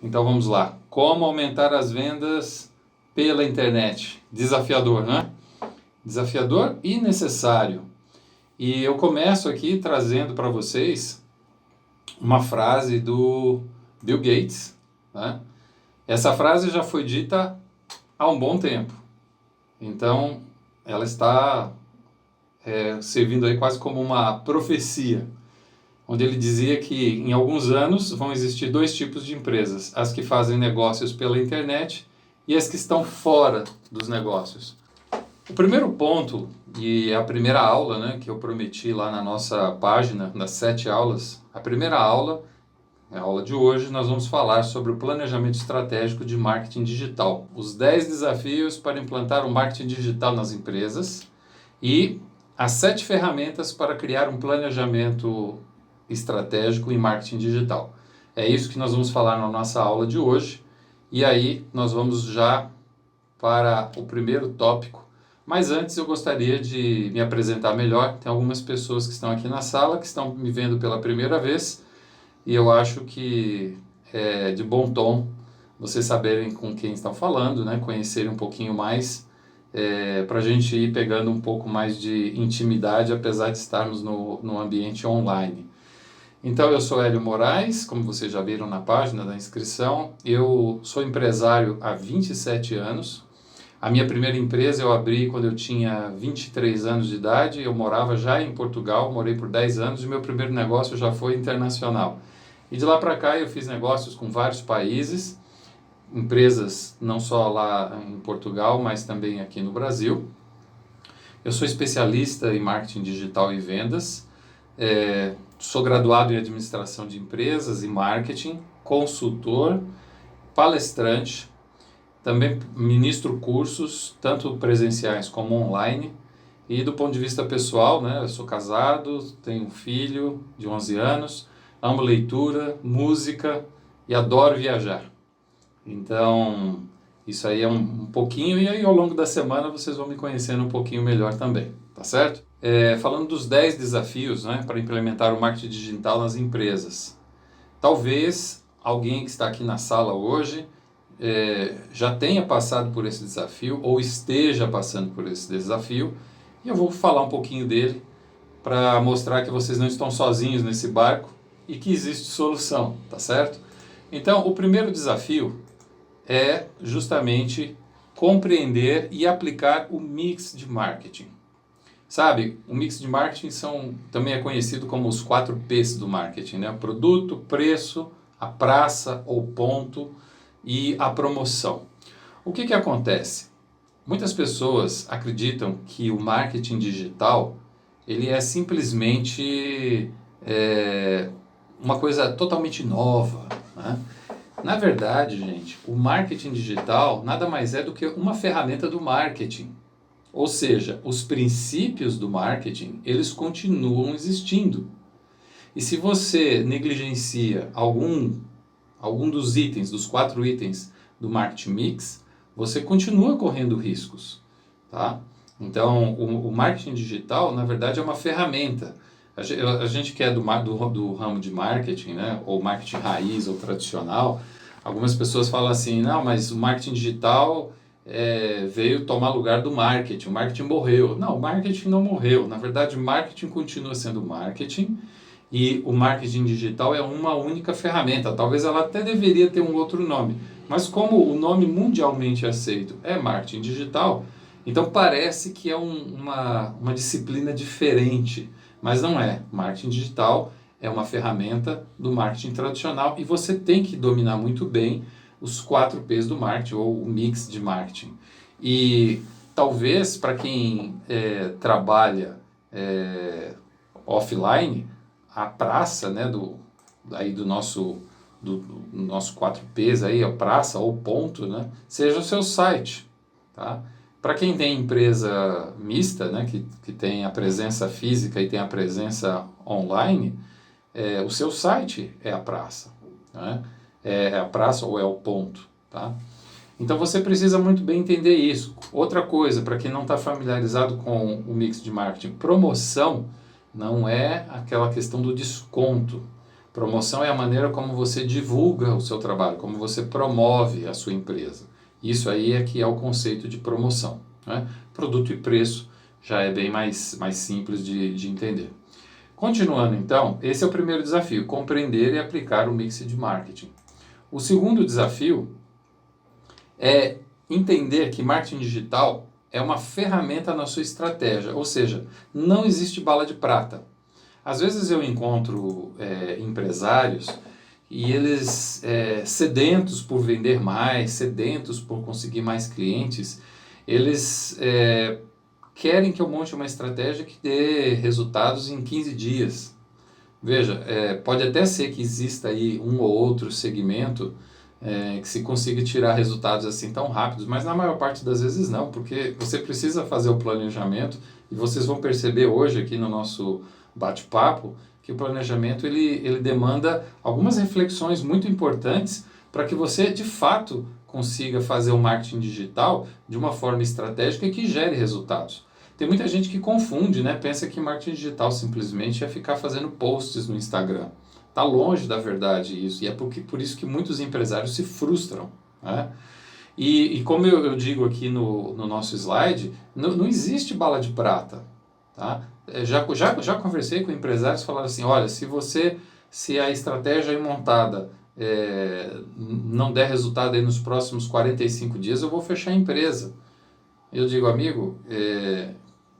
Então vamos lá. Como aumentar as vendas pela internet? Desafiador, né? Desafiador e necessário. E eu começo aqui trazendo para vocês uma frase do Bill Gates, né? Essa frase já foi dita há um bom tempo. Então ela está servindo aí quase como uma profecia, onde ele dizia que em alguns anos vão existir dois tipos de empresas: as que fazem negócios pela internet e as que estão fora dos negócios. O primeiro ponto, e a primeira aula, né, que eu prometi lá na nossa página, das 7 aulas, a primeira aula, a aula de hoje, nós vamos falar sobre o planejamento estratégico de marketing digital, os 10 desafios para implantar o marketing digital nas empresas e as 7 ferramentas para criar um planejamento estratégico em marketing digital. É isso que nós vamos falar na nossa aula de hoje. E aí nós vamos já para o primeiro tópico. Mas antes eu gostaria de me apresentar melhor. Tem algumas pessoas que estão aqui na sala, que estão me vendo pela primeira vez. E eu acho que é de bom tom vocês saberem com quem estão falando, né? Conhecerem um pouquinho mais, para a gente ir pegando um pouco mais de intimidade, apesar de estarmos no ambiente online. Então, eu sou Hélio Moraes, como vocês já viram na página da inscrição. Eu sou empresário há 27 anos. A minha primeira empresa eu abri quando eu tinha 23 anos de idade. Eu morava já em Portugal, morei por 10 anos e meu primeiro negócio já foi internacional. E de lá para cá eu fiz negócios com vários países, empresas não só lá em Portugal, mas também aqui no Brasil. Eu sou especialista em marketing digital e vendas. Sou graduado em administração de empresas e marketing, consultor, palestrante, também ministro cursos, tanto presenciais como online. E do ponto de vista pessoal, né, eu sou casado, tenho um filho de 11 anos, amo leitura, música e adoro viajar. Então, isso aí é um pouquinho, e aí ao longo da semana vocês vão me conhecendo um pouquinho melhor também, tá certo? Falando dos 10 desafios, né, para implementar o marketing digital nas empresas. Talvez alguém que está aqui na sala hoje já tenha passado por esse desafio ou esteja passando por esse desafio, e eu vou falar um pouquinho dele para mostrar que vocês não estão sozinhos nesse barco e que existe solução, tá certo? Então, o primeiro desafio é justamente compreender e aplicar o mix de marketing. Sabe, o mix de marketing também é conhecido como os 4 P's do marketing, né? Produto, preço, a praça ou ponto e a promoção. O que acontece? Muitas pessoas acreditam que o marketing digital ele é simplesmente uma coisa totalmente nova, né? Na verdade, gente, o marketing digital nada mais é do que uma ferramenta do marketing. Ou seja, os princípios do marketing, eles continuam existindo. E se você negligencia algum dos itens, dos 4 itens do marketing mix, você continua correndo riscos, tá? Então, o marketing digital, na verdade, é uma ferramenta. A gente que é do ramo de marketing, né, ou marketing raiz ou tradicional, algumas pessoas falam assim, não, mas o marketing digital veio tomar lugar do marketing, o marketing morreu. Não, o marketing não morreu. Na verdade, o marketing continua sendo marketing e o marketing digital é uma única ferramenta. Talvez ela até deveria ter um outro nome, mas como o nome mundialmente aceito é marketing digital, então parece que é uma disciplina diferente, mas não é. Marketing digital é uma ferramenta do marketing tradicional e você tem que dominar muito bem os 4 P's do marketing, ou o mix de marketing. E talvez para quem trabalha offline, a praça, né, do nosso 4 P's, aí, a praça ou ponto, né, seja o seu site. Tá? Para quem tem empresa mista, né, que tem a presença física e tem a presença online, o seu site é a praça, né? É a praça ou é o ponto, tá? Então você precisa muito bem entender isso. Outra coisa, para quem não está familiarizado com o mix de marketing, promoção não é aquela questão do desconto. Promoção é a maneira como você divulga o seu trabalho, como você promove a sua empresa. Isso aí é que é o conceito de promoção, né? Produto e preço já é bem mais simples de entender. Continuando então, esse é o primeiro desafio, compreender e aplicar o mix de marketing. O segundo desafio é entender que marketing digital é uma ferramenta na sua estratégia, ou seja, não existe bala de prata. Às vezes eu encontro empresários e eles, sedentos por vender mais, sedentos por conseguir mais clientes, eles querem que eu monte uma estratégia que dê resultados em 15 dias. Veja, pode até ser que exista aí um ou outro segmento que se consiga tirar resultados assim tão rápidos, mas na maior parte das vezes não, porque você precisa fazer o planejamento e vocês vão perceber hoje aqui no nosso bate-papo que o planejamento ele demanda algumas reflexões muito importantes para que você de fato consiga fazer o marketing digital de uma forma estratégica e que gere resultados. Tem muita gente que confunde, né? Pensa que marketing digital simplesmente é ficar fazendo posts no Instagram. Está longe da verdade isso, e é por isso que muitos empresários se frustram, né? E como eu digo aqui no nosso slide, não existe bala de prata, tá? Já conversei com empresários que falaram assim, olha, se a estratégia aí montada não der resultado aí nos próximos 45 dias, eu vou fechar a empresa. Eu digo, amigo,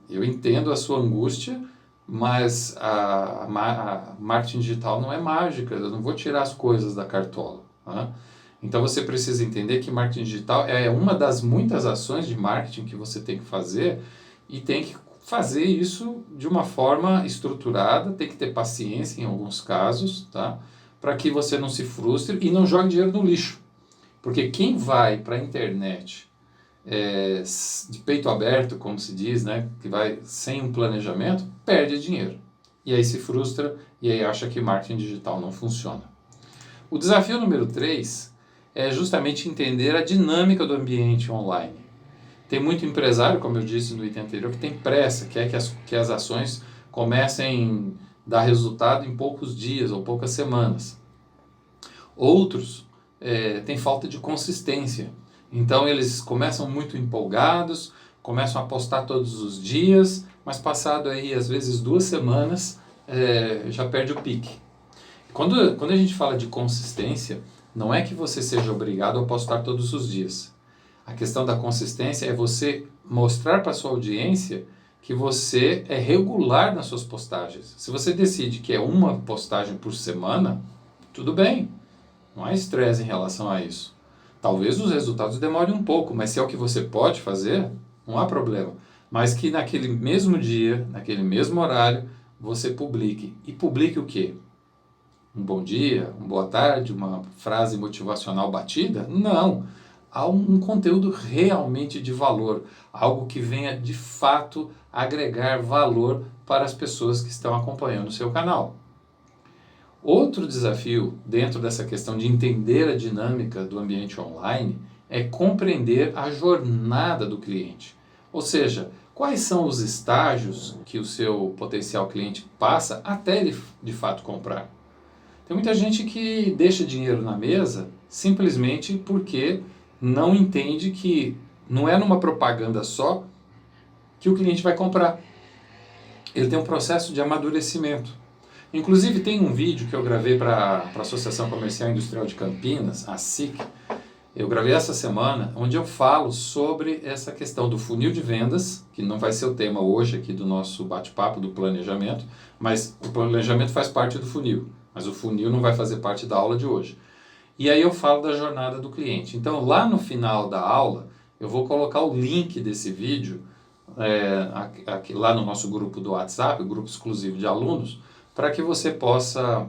eu entendo a sua angústia, mas a marketing digital não é mágica, eu não vou tirar as coisas da cartola, né? Então você precisa entender que marketing digital é uma das muitas ações de marketing que você tem que fazer e tem que fazer isso de uma forma estruturada, tem que ter paciência em alguns casos, tá? Para que você não se frustre e não jogue dinheiro no lixo. Porque quem vai para a internet de peito aberto, como se diz, né, que vai sem um planejamento, perde dinheiro. E aí se frustra e aí acha que marketing digital não funciona. O desafio número 3 é justamente entender a dinâmica do ambiente online. Tem muito empresário, como eu disse no item anterior, que tem pressa, quer que as ações comecem a dar resultado em poucos dias ou poucas semanas. Outros têm falta de consistência. Então eles começam muito empolgados, começam a postar todos os dias, mas passado aí às vezes 2 semanas já perde o pique. Quando a gente fala de consistência, não é que você seja obrigado a postar todos os dias. A questão da consistência é você mostrar para a sua audiência que você é regular nas suas postagens. Se você decide que é uma postagem por semana, tudo bem, não há estresse em relação a isso. Talvez os resultados demorem um pouco, mas se é o que você pode fazer, não há problema. Mas que naquele mesmo dia, naquele mesmo horário, você publique. E publique o quê? Um bom dia, uma boa tarde, uma frase motivacional batida? Não. Há um conteúdo realmente de valor, algo que venha de fato agregar valor para as pessoas que estão acompanhando o seu canal. Outro desafio dentro dessa questão de entender a dinâmica do ambiente online é compreender a jornada do cliente. Ou seja, quais são os estágios que o seu potencial cliente passa até ele de fato comprar. Tem muita gente que deixa dinheiro na mesa simplesmente porque não entende que não é numa propaganda só que o cliente vai comprar. Ele tem um processo de amadurecimento. Inclusive tem um vídeo que eu gravei para a Associação Comercial e Industrial de Campinas, a SIC. Eu gravei essa semana, onde eu falo sobre essa questão do funil de vendas, que não vai ser o tema hoje aqui do nosso bate-papo do planejamento, mas o planejamento faz parte do funil, mas o funil não vai fazer parte da aula de hoje. E aí eu falo da jornada do cliente. Então lá no final da aula, eu vou colocar o link desse vídeo aqui, lá no nosso grupo do WhatsApp, o grupo exclusivo de alunos, para que você possa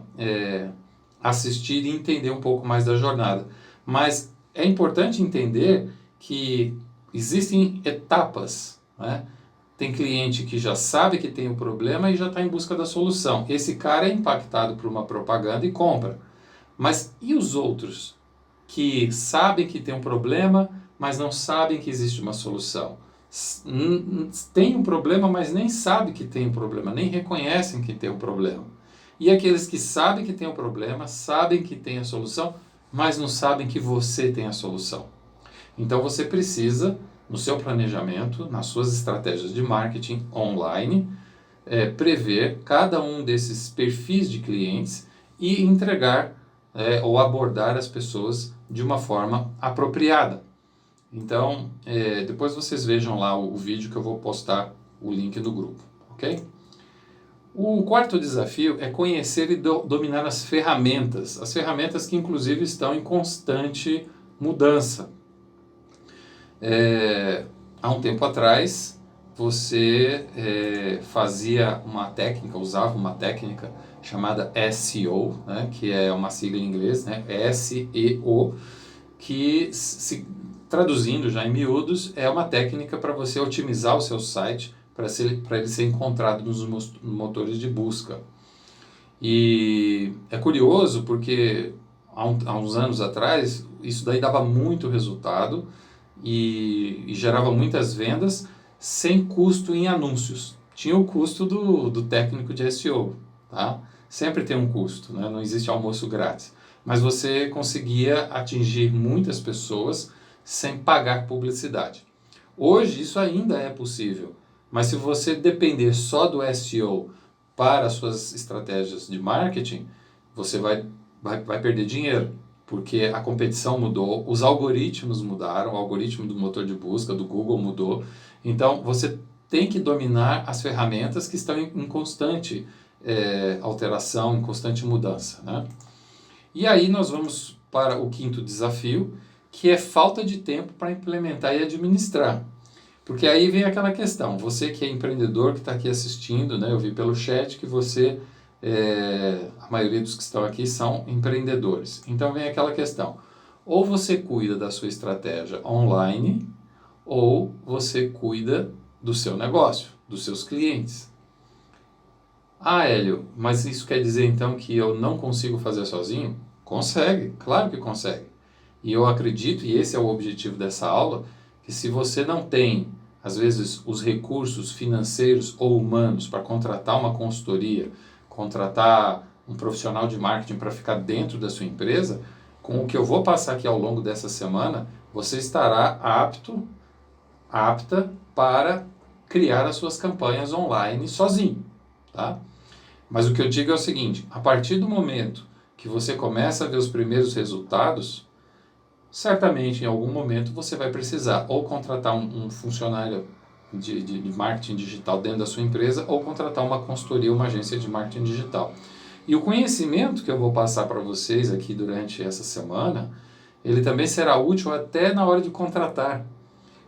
assistir e entender um pouco mais da jornada. Mas é importante entender que existem etapas, né? Tem cliente que já sabe que tem um problema e já está em busca da solução. Esse cara é impactado por uma propaganda e compra. Mas e os outros que sabem que tem um problema, mas não sabem que existe uma solução? Tem um problema, mas nem sabem que tem um problema, nem reconhecem que tem um problema. e aqueles que sabem que tem o problema, sabem que tem a solução, mas não sabem que você tem a solução. Então você precisa, no seu planejamento, nas suas estratégias de marketing online, prever cada um desses perfis de clientes e entregar ou abordar as pessoas de uma forma apropriada. Então, depois vocês vejam lá o vídeo que eu vou postar o link no grupo, ok? O quarto desafio é conhecer e dominar as ferramentas que inclusive estão em constante mudança. Há um tempo atrás, você usava uma técnica chamada SEO, né, que é uma sigla em inglês, né, SEO, que traduzindo já em miúdos, é uma técnica para você otimizar o seu site para ele ser encontrado nos motores de busca. E é curioso porque há uns anos atrás, isso daí dava muito resultado e gerava muitas vendas sem custo em anúncios. Tinha o custo do técnico de SEO, tá? Sempre tem um custo, né? Não existe almoço grátis. Mas você conseguia atingir muitas pessoas sem pagar publicidade. Hoje isso ainda é possível, mas se você depender só do SEO para as suas estratégias de marketing, você vai perder dinheiro, porque a competição mudou, os algoritmos mudaram, o algoritmo do motor de busca, do Google mudou, então você tem que dominar as ferramentas que estão em constante alteração, em constante mudança, né? E aí nós vamos para o quinto desafio, que é falta de tempo para implementar e administrar. Porque aí vem aquela questão, você que é empreendedor, que está aqui assistindo, né, eu vi pelo chat que você, a maioria dos que estão aqui são empreendedores. Então vem aquela questão, ou você cuida da sua estratégia online, ou você cuida do seu negócio, dos seus clientes. Ah, Hélio, mas isso quer dizer então que eu não consigo fazer sozinho? Consegue, claro que consegue. E eu acredito, e esse é o objetivo dessa aula, que se você não tem, às vezes, os recursos financeiros ou humanos para contratar uma consultoria, contratar um profissional de marketing para ficar dentro da sua empresa, com o que eu vou passar aqui ao longo dessa semana, você estará apta para criar as suas campanhas online sozinho, tá? Mas o que eu digo é o seguinte, a partir do momento que você começa a ver os primeiros resultados, certamente em algum momento você vai precisar ou contratar um funcionário de marketing digital dentro da sua empresa ou contratar uma consultoria, uma agência de marketing digital. E o conhecimento que eu vou passar para vocês aqui durante essa semana, ele também será útil até na hora de contratar,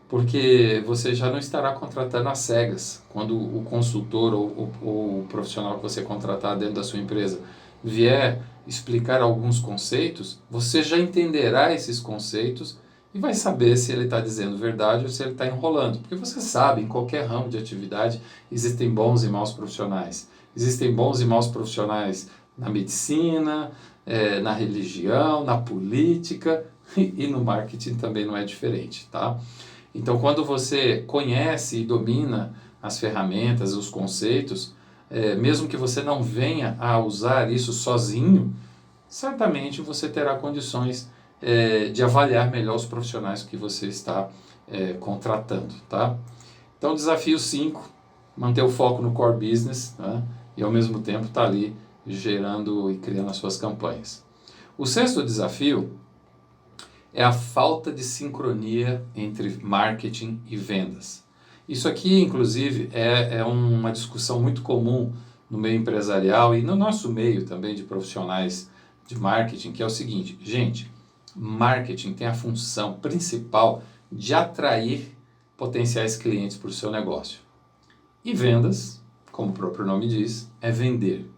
porque você já não estará contratando às cegas. Quando o consultor ou o profissional que você contratar dentro da sua empresa vier explicar alguns conceitos, você já entenderá esses conceitos e vai saber se ele está dizendo verdade ou se ele está enrolando. Porque você sabe, em qualquer ramo de atividade existem bons e maus profissionais. Existem bons e maus profissionais na medicina, na religião, na política e no marketing também não é diferente, tá? Então, quando você conhece e domina as ferramentas, os conceitos, mesmo que você não venha a usar isso sozinho, certamente você terá condições de avaliar melhor os profissionais que você está contratando, tá? Então, desafio 5, manter o foco no core business, né? E ao mesmo tempo estar ali gerando e criando as suas campanhas. O sexto desafio é a falta de sincronia entre marketing e vendas. Isso aqui, inclusive, é uma discussão muito comum no meio empresarial e no nosso meio também de profissionais de marketing, que é o seguinte, gente, marketing tem a função principal de atrair potenciais clientes para o seu negócio. E vendas, como o próprio nome diz, é vender.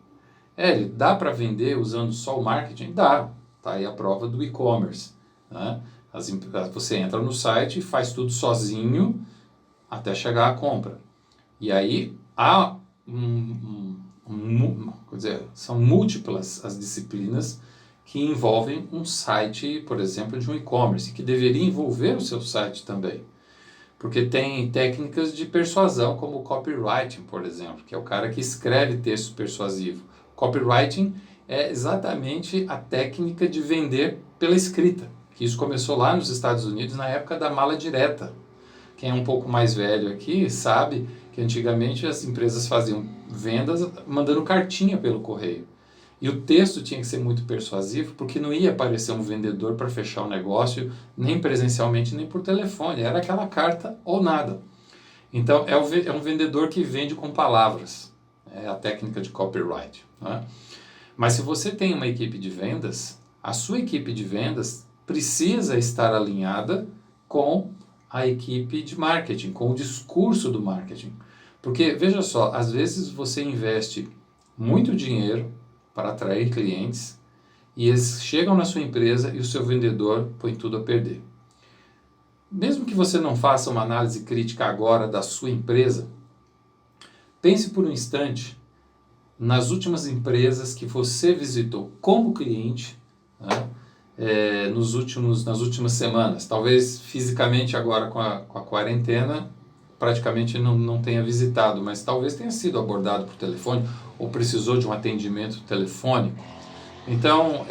Dá para vender usando só o marketing? Dá, tá aí a prova do e-commerce, né? Você entra no site e faz tudo sozinho até chegar à compra. E aí são múltiplas as disciplinas que envolvem um site, por exemplo, de um e-commerce, que deveria envolver o seu site também. Porque tem técnicas de persuasão, como o copywriting, por exemplo, que é o cara que escreve texto persuasivo. Copywriting é exatamente a técnica de vender pela escrita, que isso começou lá nos Estados Unidos na época da mala direta. Quem é um pouco mais velho aqui sabe que antigamente as empresas faziam vendas mandando cartinha pelo correio. E o texto tinha que ser muito persuasivo, porque não ia aparecer um vendedor para fechar o negócio, nem presencialmente, nem por telefone. Era aquela carta ou nada. Então, é um vendedor que vende com palavras. É a técnica de copyright, né? Mas se você tem uma equipe de vendas, a sua equipe de vendas precisa estar alinhada com a equipe de marketing, com o discurso do marketing. Porque, veja só, às vezes você investe muito dinheiro para atrair clientes e eles chegam na sua empresa e o seu vendedor põe tudo a perder. Mesmo que você não faça uma análise crítica agora da sua empresa, pense por um instante nas últimas empresas que você visitou como cliente, né? Nas últimas semanas. Talvez fisicamente agora com a quarentena praticamente não tenha visitado, mas talvez tenha sido abordado por telefone ou precisou de um atendimento telefônico. Então,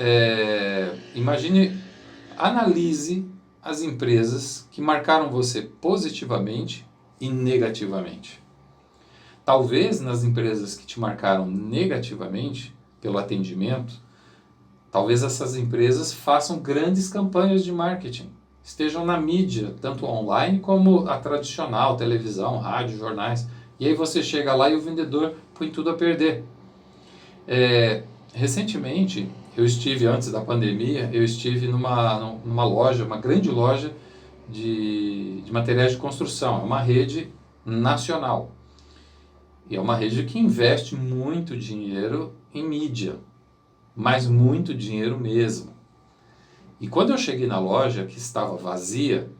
analise as empresas que marcaram você positivamente e negativamente. Talvez nas empresas que te marcaram negativamente pelo atendimento, talvez essas empresas façam grandes campanhas de marketing, estejam na mídia, tanto online como a tradicional, televisão, rádio, jornais. E aí você chega lá e o vendedor põe tudo a perder. Recentemente, antes da pandemia, eu estive numa loja, uma grande loja de materiais de construção. É uma rede nacional. E é uma rede que investe muito dinheiro em mídia, mas muito dinheiro mesmo. E quando eu cheguei na loja, que estava vazia,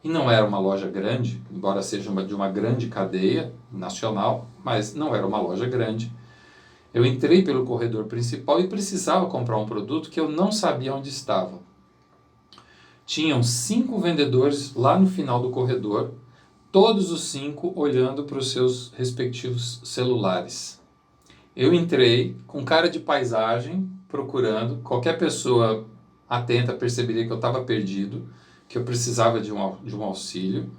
e não era uma loja grande, embora seja de uma grande cadeia nacional, mas não era uma loja grande, eu entrei pelo corredor principal e precisava comprar um produto que eu não sabia onde estava. Tinham 5 vendedores lá no final do corredor, todos os 5 olhando para os seus respectivos celulares. Eu entrei com cara de paisagem, procurando. Qualquer pessoa atenta perceberia que eu estava perdido, que eu precisava de um auxílio.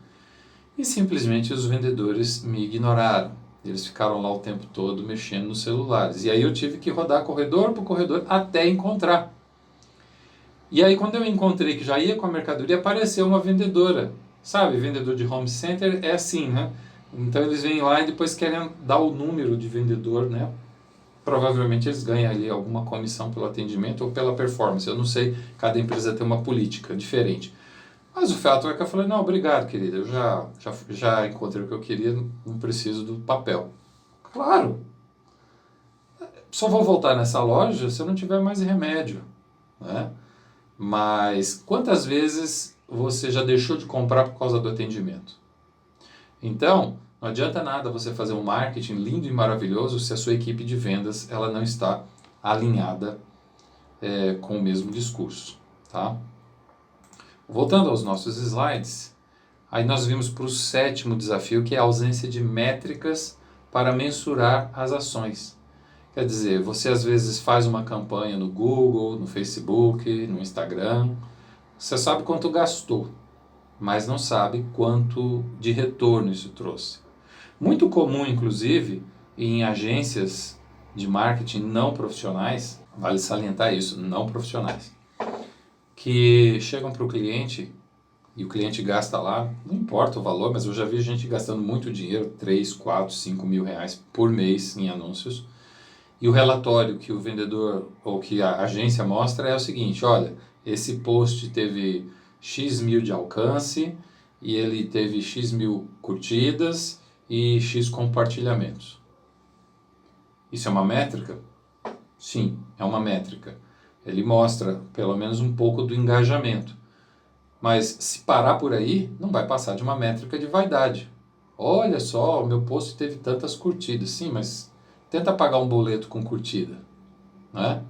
E simplesmente os vendedores me ignoraram. Eles ficaram lá o tempo todo mexendo nos celulares. E aí eu tive que rodar corredor por corredor até encontrar. E aí quando eu encontrei que já ia com a mercadoria, apareceu uma vendedora. Sabe, vendedor de home center é assim, né? Então eles vêm lá e depois querem dar o número de vendedor, né? Provavelmente eles ganham ali alguma comissão pelo atendimento ou pela performance. Eu não sei, cada empresa tem uma política diferente. Mas o fato é que eu falei, não, obrigado, querida, eu já encontrei o que eu queria, não preciso do papel. Claro, só vou voltar nessa loja se eu não tiver mais remédio, né? Mas quantas vezes você já deixou de comprar por causa do atendimento? Então, não adianta nada você fazer um marketing lindo e maravilhoso se a sua equipe de vendas ela não está alinhada com o mesmo discurso, tá? Voltando aos nossos slides, aí nós vimos para o 7º desafio, que é a ausência de métricas para mensurar as ações. Quer dizer, você às vezes faz uma campanha no Google, no Facebook, no Instagram, você sabe quanto gastou, mas não sabe quanto de retorno isso trouxe. Muito comum, inclusive, em agências de marketing não profissionais, vale salientar isso, não profissionais, que chegam para o cliente e o cliente gasta lá, não importa o valor, mas eu já vi gente gastando muito dinheiro, 3, 4, 5 mil reais por mês em anúncios, e o relatório que o vendedor ou que a agência mostra é o seguinte, olha, esse post teve X mil de alcance e ele teve X mil curtidas e X compartilhamentos. Isso é uma métrica? Sim, é uma métrica. Ele mostra pelo menos um pouco do engajamento. Mas se parar por aí, não vai passar de uma métrica de vaidade. Olha só, o meu post teve tantas curtidas. Sim, mas tenta pagar um boleto com curtida, né?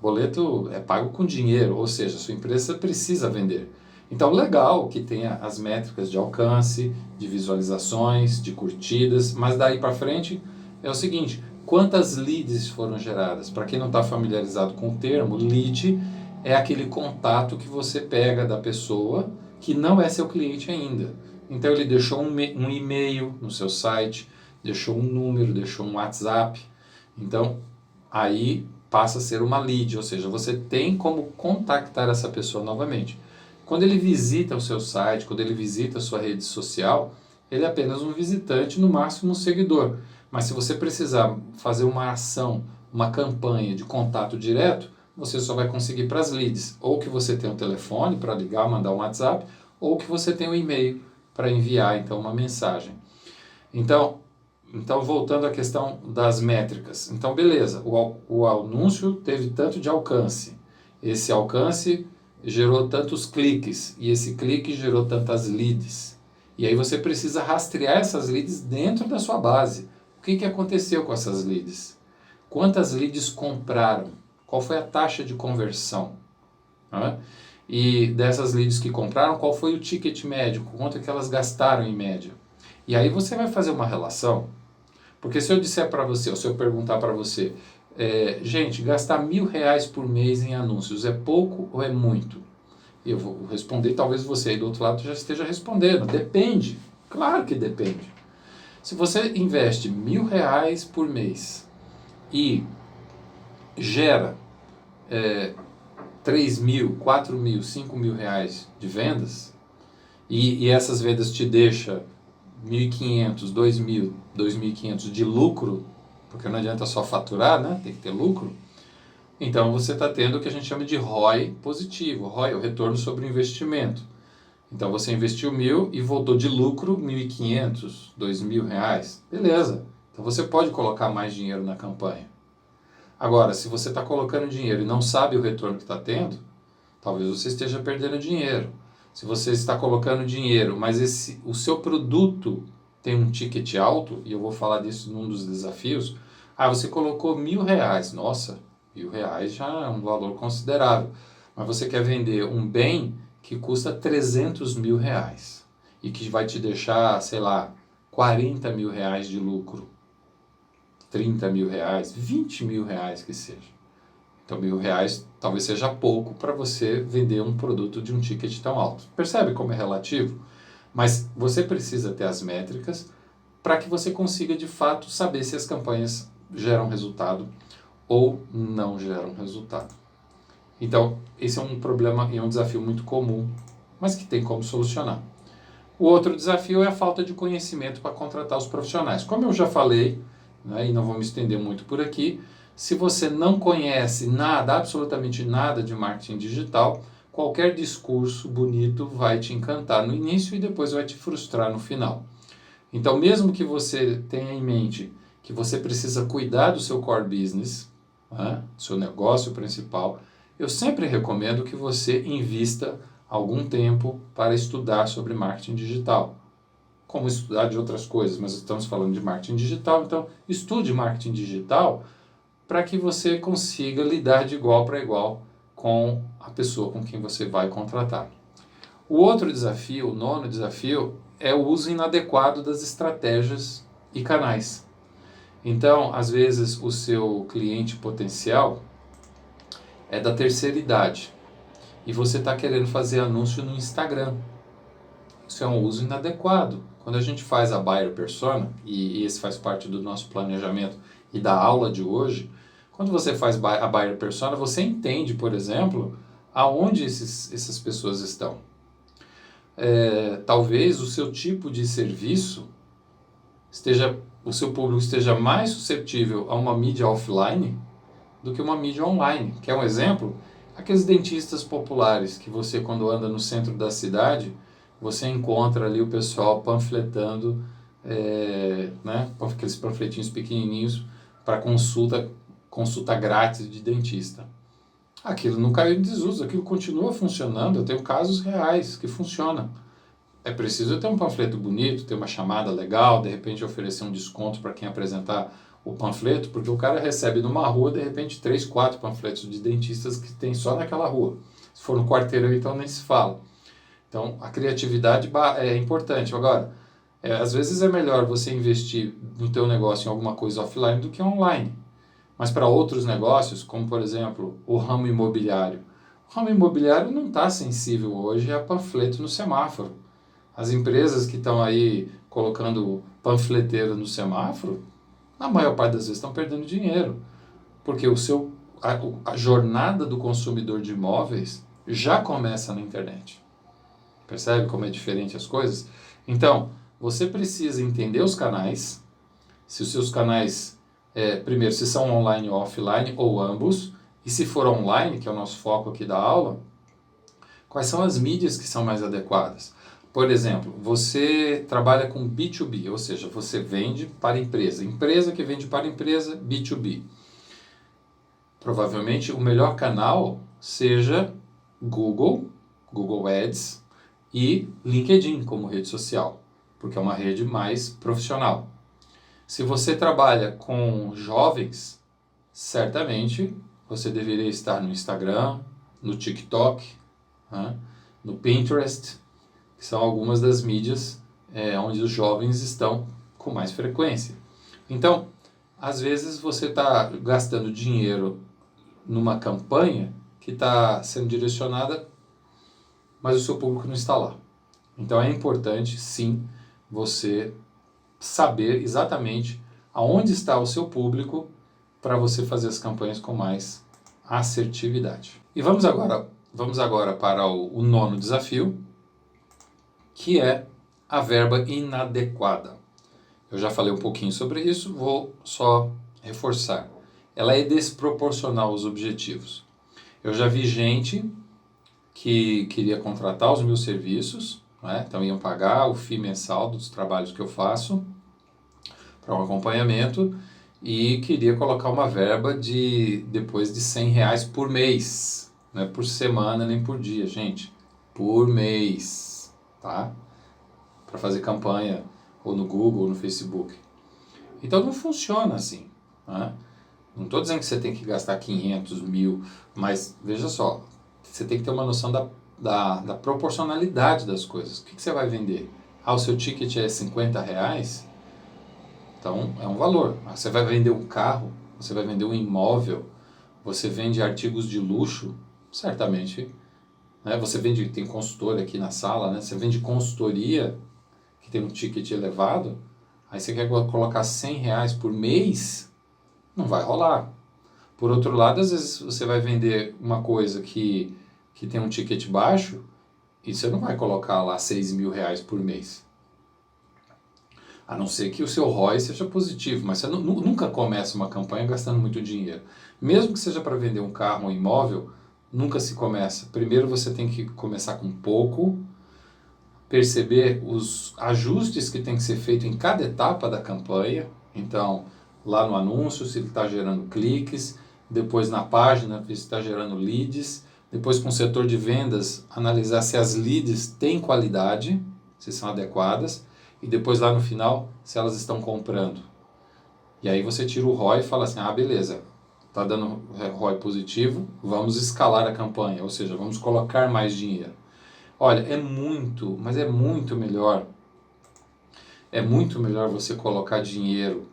Boleto é pago com dinheiro, ou seja, a sua empresa precisa vender. Então, legal que tenha as métricas de alcance, de visualizações, de curtidas, mas daí para frente é o seguinte, quantas leads foram geradas. Para quem não está familiarizado com o termo, lead é aquele contato que você pega da pessoa que não é seu cliente ainda. Então ele deixou um e-mail no seu site, deixou um número, deixou um WhatsApp. Então aí passa a ser uma lead, ou seja, você tem como contactar essa pessoa novamente. Quando ele visita o seu site, quando ele visita a sua rede social, ele é apenas um visitante, no máximo um seguidor. Mas se você precisar fazer uma ação, uma campanha de contato direto, você só vai conseguir para as leads. Ou que você tem um telefone para ligar, mandar um WhatsApp, ou que você tem um e-mail para enviar então uma mensagem. Então voltando à questão das métricas. Então beleza, o anúncio teve tanto de alcance. Esse alcance gerou tantos cliques e esse clique gerou tantas leads. E aí você precisa rastrear essas leads dentro da sua base. O que aconteceu com essas leads? Quantas leads compraram? Qual foi a taxa de conversão? E dessas leads que compraram, qual foi o ticket médio? Quanto que elas gastaram em média? E aí você vai fazer uma relação, porque se eu disser para você, ou se eu perguntar para você, gente, gastar R$1.000 por mês em anúncios é pouco ou é muito? E eu vou responder, talvez você aí do outro lado já esteja respondendo, depende, claro que depende. Se você investe R$1.000 por mês e gera 3.000, 4.000, 5.000 reais de vendas, e essas vendas te deixam 1.500, 2.000, 2.500 de lucro, porque não adianta só faturar, né? Tem que ter lucro. Então você está tendo o que a gente chama de ROI positivo. ROI é o retorno sobre o investimento. Então você investiu 1.000 e voltou de lucro 1.500, 2.000 reais. Beleza. Então você pode colocar mais dinheiro na campanha. Agora, se você está colocando dinheiro e não sabe o retorno que está tendo, talvez você esteja perdendo dinheiro. Se você está colocando dinheiro, mas o seu produto tem um ticket alto, e eu vou falar disso num dos desafios, você colocou R$1.000, nossa, R$1.000 já é um valor considerável, mas você quer vender um bem que custa R$300.000 e que vai te deixar, sei lá, R$40.000 de lucro, R$30.000, R$20.000 que seja. Então, R$1.000 talvez seja pouco para você vender um produto de um ticket tão alto. Percebe como é relativo? Mas você precisa ter as métricas para que você consiga, de fato, saber se as campanhas geram resultado ou não geram resultado. Então, esse é um problema e um desafio muito comum, mas que tem como solucionar. O outro desafio é a falta de conhecimento para contratar os profissionais. Como eu já falei, né, e não vou me estender muito por aqui, se você não conhece nada, absolutamente nada de marketing digital, qualquer discurso bonito vai te encantar no início e depois vai te frustrar no final. Então, mesmo que você tenha em mente que você precisa cuidar do seu core business, né, seu negócio principal, eu sempre recomendo que você invista algum tempo para estudar sobre marketing digital. Como estudar de outras coisas, mas estamos falando de marketing digital, então estude marketing digital para que você consiga lidar de igual para igual com a pessoa com quem você vai contratar. O outro desafio, o nono desafio, é o uso inadequado das estratégias e canais. Então, às vezes, o seu cliente potencial é da terceira idade e você está querendo fazer anúncio no Instagram. Isso é um uso inadequado. Quando a gente faz a buyer persona, e esse faz parte do nosso planejamento e da aula de hoje, quando você faz a buyer persona, você entende, por exemplo, aonde essas pessoas estão. Talvez o seu tipo de serviço o seu público esteja mais suscetível a uma mídia offline do que uma mídia online. Quer um exemplo? Aqueles dentistas populares que você, quando anda no centro da cidade, você encontra ali o pessoal panfletando, né, aqueles panfletinhos pequenininhos para consulta grátis de dentista. Aquilo não caiu em desuso, aquilo continua funcionando. Eu tenho casos reais que funcionam. É preciso ter um panfleto bonito, ter uma chamada legal, de repente oferecer um desconto para quem apresentar o panfleto, porque o cara recebe numa rua, de repente, 3, 4 panfletos de dentistas que tem só naquela rua. Se for no quarteirão, então nem se fala. Então, a criatividade é importante. Agora, Às vezes é melhor você investir no teu negócio em alguma coisa offline do que online. Mas para outros negócios, como por exemplo o ramo imobiliário, o ramo imobiliário não está sensível hoje a panfleto no semáforo. As empresas que estão aí colocando panfleteiro no semáforo, na maior parte das vezes estão perdendo dinheiro, porque a jornada do consumidor de imóveis já começa na internet. Percebe como é diferente as coisas? Então, você precisa entender os canais, se os seus canais, primeiro, se são online ou offline, ou ambos, e se for online, que é o nosso foco aqui da aula, quais são as mídias que são mais adequadas. Por exemplo, você trabalha com B2B, ou seja, você vende para empresa. Empresa que vende para empresa, B2B. Provavelmente o melhor canal seja Google Ads e LinkedIn como rede social, porque é uma rede mais profissional. Se você trabalha com jovens, certamente você deveria estar no Instagram, no TikTok, no Pinterest, que são algumas das mídias onde os jovens estão com mais frequência. Então, às vezes você está gastando dinheiro numa campanha que está sendo direcionada, mas o seu público não está lá. Então é importante, sim, você saber exatamente aonde está o seu público para você fazer as campanhas com mais assertividade. E vamos agora para o nono desafio, que é a verba inadequada. Eu já falei um pouquinho sobre isso, vou só reforçar. Ela é desproporcional aos objetivos. Eu já vi gente que queria contratar os meus serviços, então iam pagar o FII mensal dos trabalhos que eu faço para um acompanhamento e queria colocar uma verba depois de R$100 por mês, não é por semana nem por dia, gente, por mês, tá? Para fazer campanha ou no Google ou no Facebook. Então não funciona assim, né? Não estou dizendo que você tem que gastar 500, 1.000, mas veja só, você tem que ter uma noção da proporcionalidade das coisas. O que você vai vender? O seu ticket é R$50? Então é um valor. Você vai vender um carro, você vai vender um imóvel, você vende artigos de luxo, certamente, né? Você vende, tem consultor aqui na sala, né? Você vende consultoria, que tem um ticket elevado, aí você quer colocar R$100 por mês, não vai rolar. Por outro lado, às vezes você vai vender uma coisa que tem um ticket baixo e você não vai colocar lá R$6.000 por mês. A não ser que o seu ROI seja positivo, mas você nunca começa uma campanha gastando muito dinheiro. Mesmo que seja para vender um carro ou um imóvel, nunca se começa. Primeiro você tem que começar com pouco, perceber os ajustes que tem que ser feito em cada etapa da campanha. Então, lá no anúncio, se ele está gerando cliques, depois na página, se está gerando leads, depois com o setor de vendas, analisar se as leads têm qualidade, se são adequadas, e depois lá no final, se elas estão comprando. E aí você tira o ROI e fala assim, beleza, está dando ROI positivo, vamos escalar a campanha, ou seja, vamos colocar mais dinheiro. Olha, mas é muito melhor você colocar dinheiro,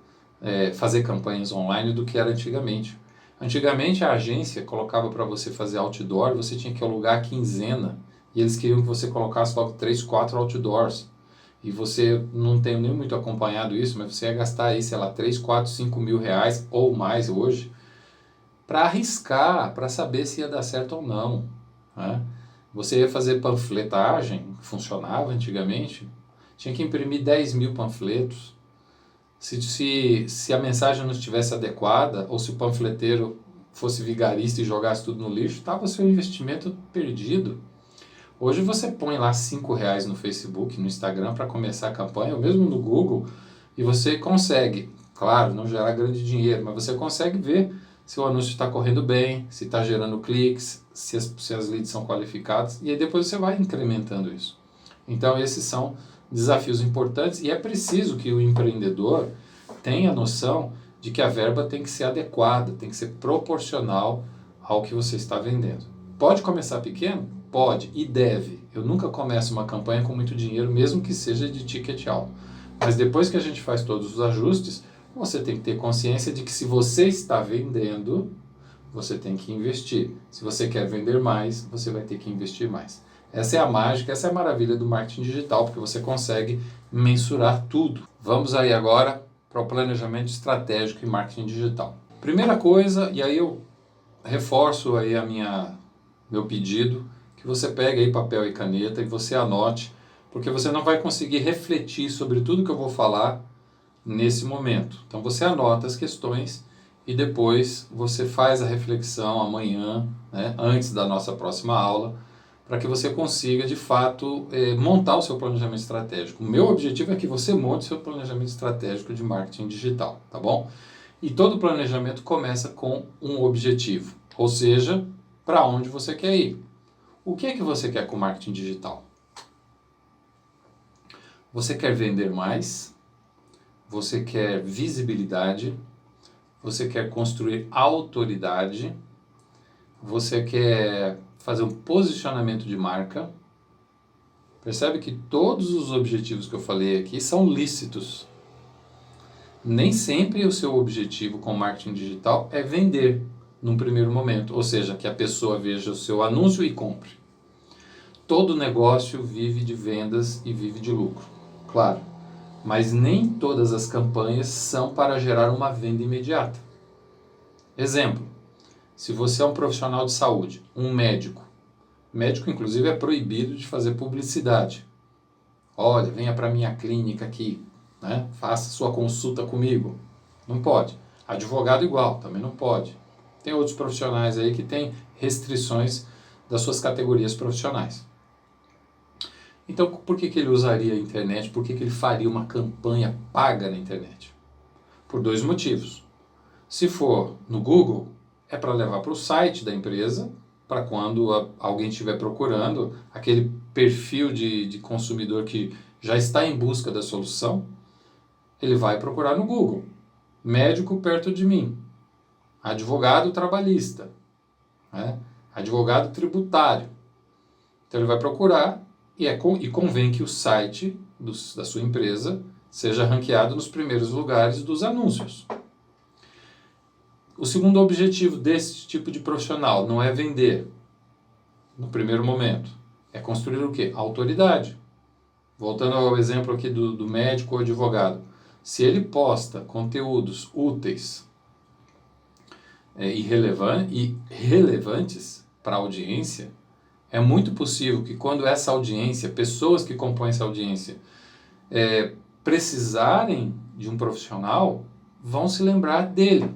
fazer campanhas online do que era antigamente. Antigamente a agência colocava para você fazer outdoor, você tinha que alugar a quinzena, e eles queriam que você colocasse logo 3, 4 outdoors. E você não tem nem muito acompanhado isso, mas você ia gastar aí, sei lá, 3, 4, 5 mil reais ou mais hoje para arriscar, para saber se ia dar certo ou não, né? Você ia fazer panfletagem, funcionava antigamente, tinha que imprimir 10.000 panfletos. Se a mensagem não estivesse adequada, ou se o panfleteiro fosse vigarista e jogasse tudo no lixo, estava seu investimento perdido. Hoje você põe lá R$5 no Facebook, no Instagram para começar a campanha, ou mesmo no Google, e você consegue, claro, não gerar grande dinheiro, mas você consegue ver se o anúncio está correndo bem, se está gerando cliques, se as leads são qualificadas, e aí depois você vai incrementando isso. Então esses são desafios importantes e é preciso que o empreendedor tenha noção de que a verba tem que ser adequada, tem que ser proporcional ao que você está vendendo. Pode começar pequeno? Pode e deve. Eu nunca começo uma campanha com muito dinheiro, mesmo que seja de ticket alto. Mas depois que a gente faz todos os ajustes, você tem que ter consciência de que se você está vendendo, você tem que investir. Se você quer vender mais, você vai ter que investir mais. Essa é a mágica, essa é a maravilha do marketing digital, porque você consegue mensurar tudo. Vamos aí agora para o planejamento estratégico e marketing digital. Primeira coisa, e aí eu reforço aí meu pedido, que você pegue aí papel e caneta e você anote, porque você não vai conseguir refletir sobre tudo que eu vou falar nesse momento. Então você anota as questões e depois você faz a reflexão amanhã, né, antes da nossa próxima aula, para que você consiga de fato montar o seu planejamento estratégico. O meu objetivo é que você monte o seu planejamento estratégico de marketing digital, tá bom? E todo planejamento começa com um objetivo, ou seja, para onde você quer ir. O que é que você quer com marketing digital? Você quer vender mais? Você quer visibilidade? Você quer construir autoridade? Você quer fazer um posicionamento de marca? Percebe que todos os objetivos que eu falei aqui são lícitos. Nem sempre o seu objetivo com marketing digital é vender num primeiro momento, ou seja, que a pessoa veja o seu anúncio e compre. Todo negócio vive de vendas e vive de lucro, claro, mas nem todas as campanhas são para gerar uma venda imediata. Exemplo, se você é um profissional de saúde, um médico inclusive é proibido de fazer publicidade. Olha, venha para minha clínica aqui, né? Faça sua consulta comigo. Não pode. Advogado igual, também não pode. Tem outros profissionais aí que têm restrições das suas categorias profissionais. Então, por que ele usaria a internet? Por que ele faria uma campanha paga na internet? Por dois motivos. Se for no Google, é para levar para o site da empresa, para quando alguém estiver procurando, aquele perfil de consumidor que já está em busca da solução, ele vai procurar no Google. Médico perto de mim. Advogado trabalhista. Né? Advogado tributário. Então ele vai procurar e convém que o site da sua empresa seja ranqueado nos primeiros lugares dos anúncios. O segundo objetivo desse tipo de profissional não é vender, no primeiro momento. É construir o quê? Autoridade. Voltando ao exemplo aqui do médico ou advogado. Se ele posta conteúdos úteis e relevantes para a audiência, é muito possível que quando essa audiência, pessoas que compõem essa audiência, precisarem de um profissional, vão se lembrar dele.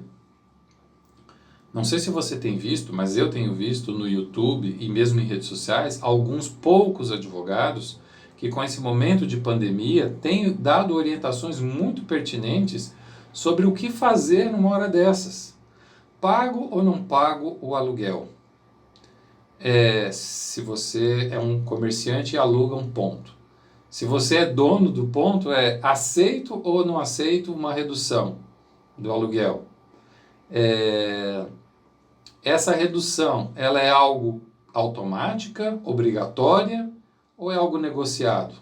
Não sei se você tem visto, mas eu tenho visto no YouTube e mesmo em redes sociais, alguns poucos advogados que com esse momento de pandemia têm dado orientações muito pertinentes sobre o que fazer numa hora dessas. Pago ou não pago o aluguel? Se você é um comerciante e aluga um ponto. Se você é dono do ponto, aceito ou não aceito uma redução do aluguel? Essa redução, ela é algo automática, obrigatória ou é algo negociado?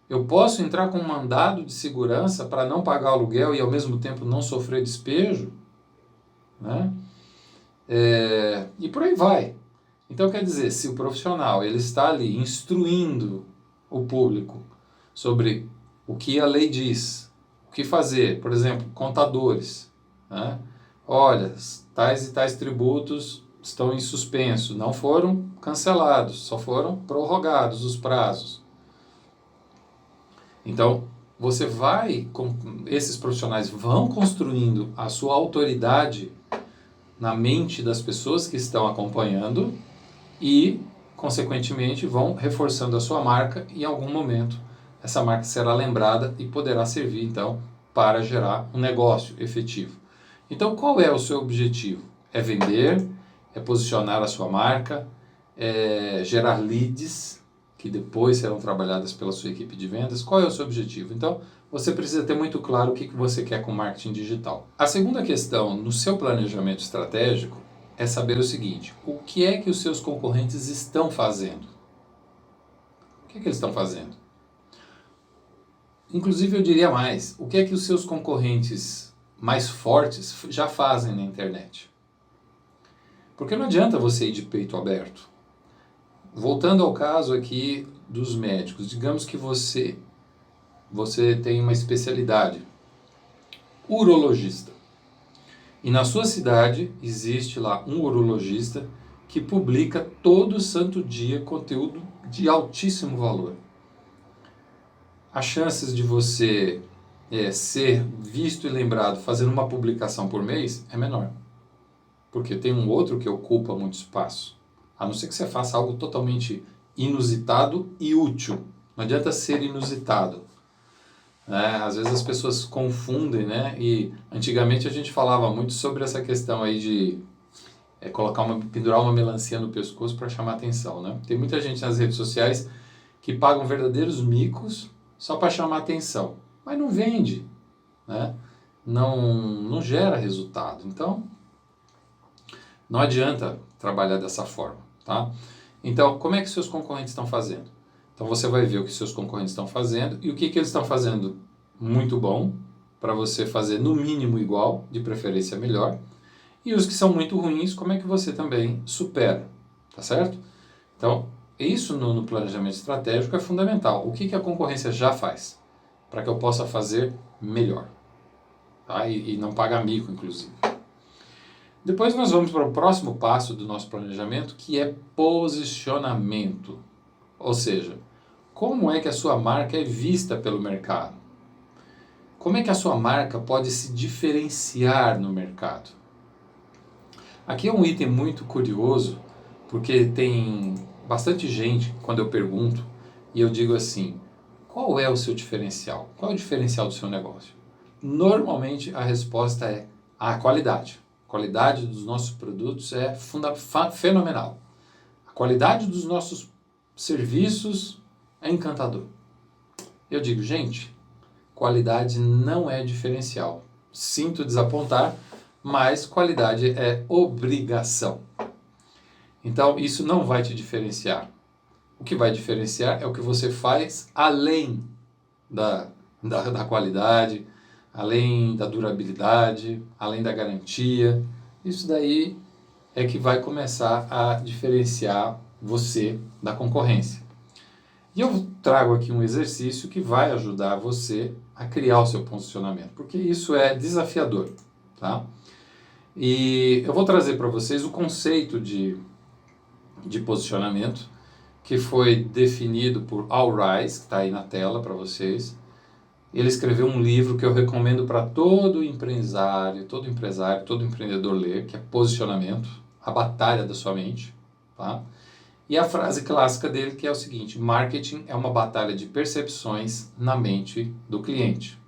Eu posso entrar com um mandado de segurança para não pagar o aluguel e ao mesmo tempo não sofrer despejo? Né? E por aí vai. Então quer dizer, se o profissional ele está ali instruindo o público sobre o que a lei diz, o que fazer, por exemplo, contadores, né? Olha, tais e tais tributos estão em suspenso, não foram cancelados, só foram prorrogados os prazos. Então, esses profissionais vão construindo a sua autoridade na mente das pessoas que estão acompanhando e, consequentemente, vão reforçando a sua marca e, em algum momento, essa marca será lembrada e poderá servir, então, para gerar um negócio efetivo. Então, qual é o seu objetivo? É vender, é posicionar a sua marca, é gerar leads, que depois serão trabalhadas pela sua equipe de vendas. Qual é o seu objetivo? Então, você precisa ter muito claro o que você quer com marketing digital. A segunda questão no seu planejamento estratégico é saber o seguinte: o que é que os seus concorrentes estão fazendo? O que é que eles estão fazendo? Inclusive eu diria mais, o que é que os seus concorrentes mais fortes já fazem na internet? Porque não adianta você ir de peito aberto. Voltando ao caso aqui dos médicos, digamos que você tem uma especialidade, urologista. E na sua cidade existe lá um urologista que publica todo santo dia conteúdo de altíssimo valor. As chances de você ser visto e lembrado fazendo uma publicação por mês é menor. Porque tem um outro que ocupa muito espaço. A não ser que você faça algo totalmente inusitado e útil. Não adianta ser inusitado. Às vezes as pessoas confundem, né? E antigamente a gente falava muito sobre essa questão aí de pendurar uma melancia no pescoço para chamar atenção, né? Tem muita gente nas redes sociais que pagam verdadeiros micos só para chamar atenção, mas não vende, né? Não gera resultado. Então, não adianta trabalhar dessa forma, tá? Então, como é que seus concorrentes estão fazendo? Então, você vai ver o que seus concorrentes estão fazendo e o que eles estão fazendo muito bom, para você fazer no mínimo igual, de preferência melhor, e os que são muito ruins, como é que você também supera, tá certo? Então, isso no planejamento estratégico é fundamental. O que a concorrência já faz? Para que eu possa fazer melhor, tá? E não pagar mico, inclusive. Depois nós vamos para o próximo passo do nosso planejamento, que é posicionamento. Ou seja, como é que a sua marca é vista pelo mercado? Como é que a sua marca pode se diferenciar no mercado? Aqui é um item muito curioso, porque tem bastante gente, quando eu pergunto, e eu digo assim, qual é o seu diferencial? Qual é o diferencial do seu negócio? Normalmente a resposta é a qualidade. A qualidade dos nossos produtos é fenomenal. A qualidade dos nossos serviços é encantador. Eu digo, gente, qualidade não é diferencial. Sinto desapontar, mas qualidade é obrigação. Então, isso não vai te diferenciar. O que vai diferenciar é o que você faz além da qualidade, além da durabilidade, além da garantia. Isso daí é que vai começar a diferenciar você da concorrência. E eu trago aqui um exercício que vai ajudar você a criar o seu posicionamento, porque isso é desafiador, tá? E eu vou trazer para vocês o conceito de posicionamento que foi definido por Al Ries, que está aí na tela para vocês. Ele escreveu um livro que eu recomendo para todo empresário, todo empreendedor ler, que é Posicionamento, a batalha da sua mente, tá? E a frase clássica dele que é o seguinte: marketing é uma batalha de percepções na mente do cliente.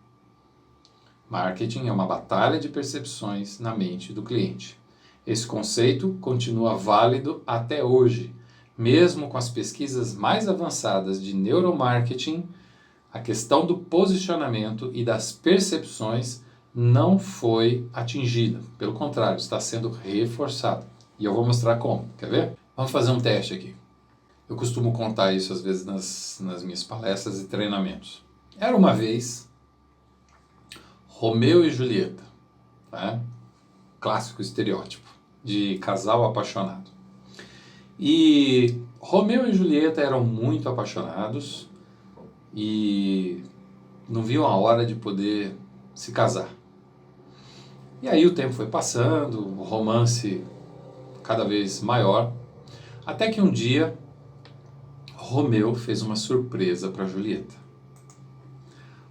Marketing é uma batalha de percepções na mente do cliente. Esse conceito continua válido até hoje. Mesmo com as pesquisas mais avançadas de neuromarketing, a questão do posicionamento e das percepções não foi atingida. Pelo contrário, está sendo reforçada. E eu vou mostrar como. Quer ver? Vamos fazer um teste aqui. Eu costumo contar isso às vezes nas minhas palestras e treinamentos. Era uma vez Romeu e Julieta, né? Clássico estereótipo de casal apaixonado. E Romeu e Julieta eram muito apaixonados e não viam a hora de poder se casar. E aí o tempo foi passando, o romance cada vez maior, até que um dia Romeu fez uma surpresa para Julieta.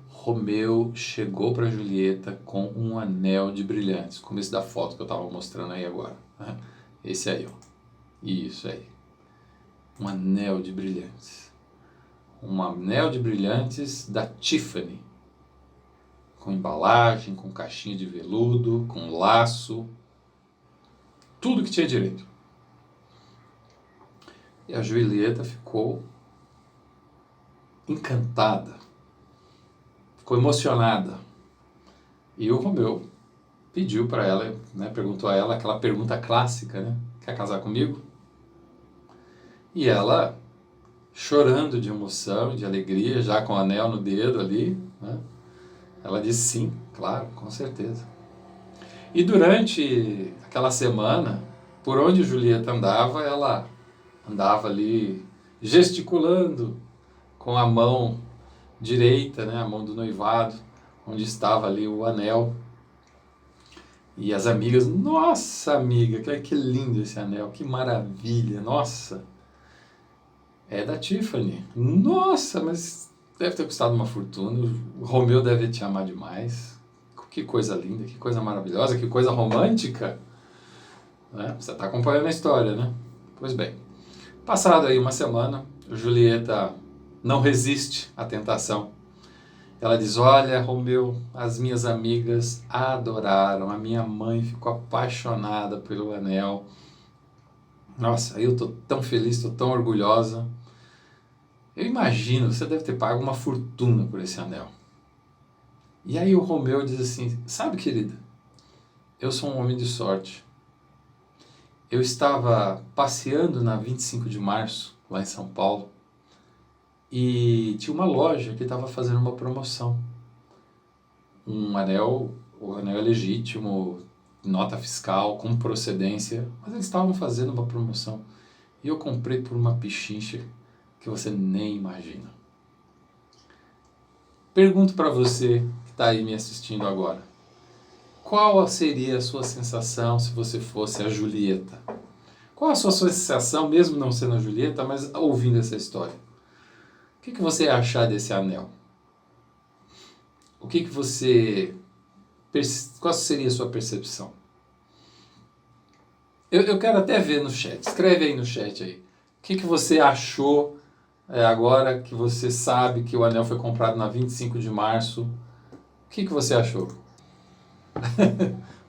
Romeu chegou para Julieta com um anel de brilhantes, como esse da foto que eu estava mostrando aí agora. Esse aí, ó. Isso aí. Um anel de brilhantes. Um anel de brilhantes da Tiffany. Com embalagem, com caixinha de veludo, com laço. Tudo que tinha direito. E a Julieta ficou encantada. Ficou emocionada. E o Romeu pediu para ela, né, perguntou a ela aquela pergunta clássica, né? Quer casar comigo? E ela chorando de emoção, de alegria, já com o anel no dedo ali, né? Ela disse sim, claro, com certeza. E durante aquela semana, por onde Julieta andava, ela andava ali gesticulando com a mão direita, né, a mão do noivado, onde estava ali o anel. E as amigas, nossa amiga, que lindo esse anel, que maravilha, nossa. É da Tiffany. Nossa, mas deve ter custado uma fortuna, o Romeu deve te amar demais. Que coisa linda, que coisa maravilhosa, que coisa romântica. Né? Você está acompanhando a história, né? Pois bem, passado aí uma semana, Julieta não resiste à tentação. Ela diz, olha, Romeu, as minhas amigas adoraram, a minha mãe ficou apaixonada pelo anel. Nossa, eu estou tão feliz, estou tão orgulhosa. Eu imagino, você deve ter pago uma fortuna por esse anel. E aí o Romeu diz assim, sabe, querida, eu sou um homem de sorte. Eu estava passeando na 25 de março, lá em São Paulo, e tinha uma loja que estava fazendo uma promoção. Um anel, o anel é legítimo, nota fiscal, com procedência, mas eles estavam fazendo uma promoção. E eu comprei por uma pichincha que você nem imagina. Pergunto para você que está aí me assistindo agora. Qual seria a sua sensação se você fosse a Julieta? Qual a sua sensação, mesmo não sendo a Julieta, mas ouvindo essa história? O que você ia achar desse anel? O que você... Qual seria a sua percepção? Eu quero até ver no chat. Escreve aí no chat aí. O que você achou agora que você sabe que o anel foi comprado na 25 de março? O que você achou?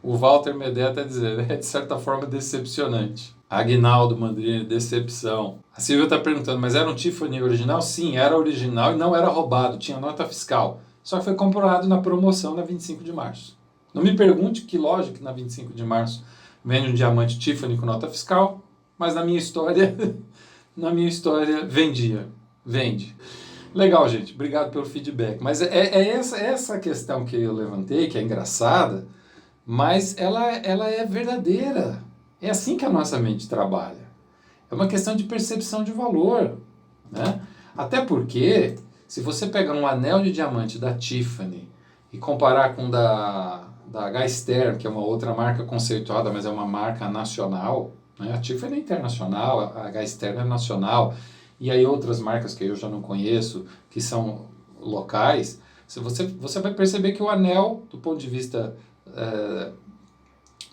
O Walter Medea está dizendo, é de certa forma decepcionante. Aguinaldo Mandrini, decepção. A Silvia está perguntando, mas era um Tiffany original? Sim, era original e não era roubado, tinha nota fiscal. Só que foi comprado na promoção na 25 de março. Não me pergunte que loja que na 25 de março vende um diamante Tiffany com nota fiscal, mas na minha história, vende. Legal, gente, obrigado pelo feedback. Mas essa questão que eu levantei, que é engraçada, mas ela é verdadeira. É assim que a nossa mente trabalha. É uma questão de percepção de valor, né? Até porque, se você pegar um anel de diamante da Tiffany e comparar com da Geister, que é uma outra marca conceituada, mas é uma marca nacional, né? A Tiffany é internacional, a Geister é nacional, e aí outras marcas que eu já não conheço, que são locais, você vai perceber que o anel, do ponto de vista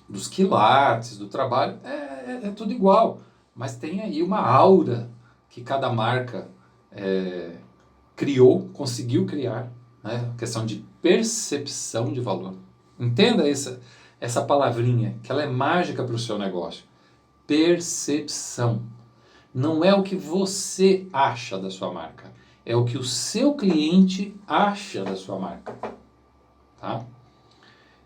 dos quilates, do trabalho, é tudo igual. Mas tem aí uma aura que cada marca conseguiu criar, né? Questão de percepção de valor. Entenda essa palavrinha, que ela é mágica para o seu negócio. Percepção. Não é o que você acha da sua marca, é o que o seu cliente acha da sua marca. Tá?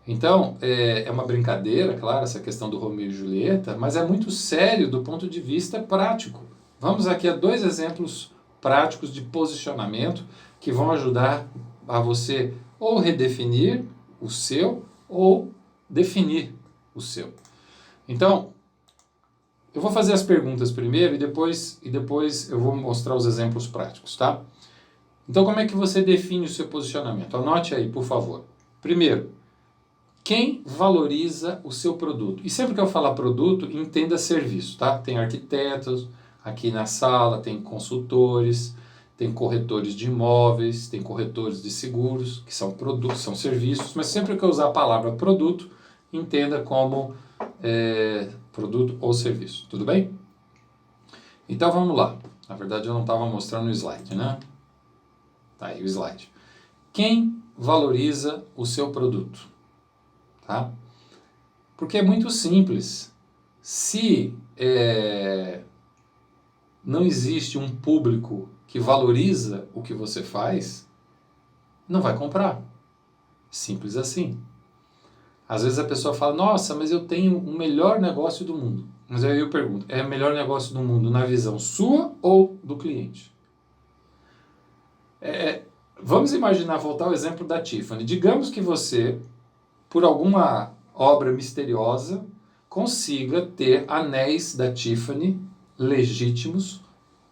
Então, é uma brincadeira, claro, essa questão do Romeu e Julieta, mas é muito sério do ponto de vista prático. Vamos aqui a 2 exemplos práticos de posicionamento que vão ajudar a você ou redefinir o seu ou definir o seu. Então, eu vou fazer as perguntas primeiro e depois eu vou mostrar os exemplos práticos, tá? Então, como é que você define o seu posicionamento? Anote aí, por favor. Primeiro, quem valoriza o seu produto? E sempre que eu falar produto, entenda serviço, tá? Tem arquitetos aqui na sala, tem consultores, tem corretores de imóveis, tem corretores de seguros, que são produtos, são serviços, mas sempre que eu usar a palavra produto, entenda como produto ou serviço, tudo bem? Então vamos lá. Na verdade eu não estava mostrando o slide, né? Tá aí o slide. Quem valoriza o seu produto? Tá? Porque é muito simples. Se não existe um público que valoriza o que você faz, não vai comprar. Simples assim. Às vezes a pessoa fala, nossa, mas eu tenho o melhor negócio do mundo. Mas aí eu pergunto, é o melhor negócio do mundo na visão sua ou do cliente? Vamos imaginar, voltar ao exemplo da Tiffany. Digamos que você, por alguma obra misteriosa, consiga ter anéis da Tiffany legítimos,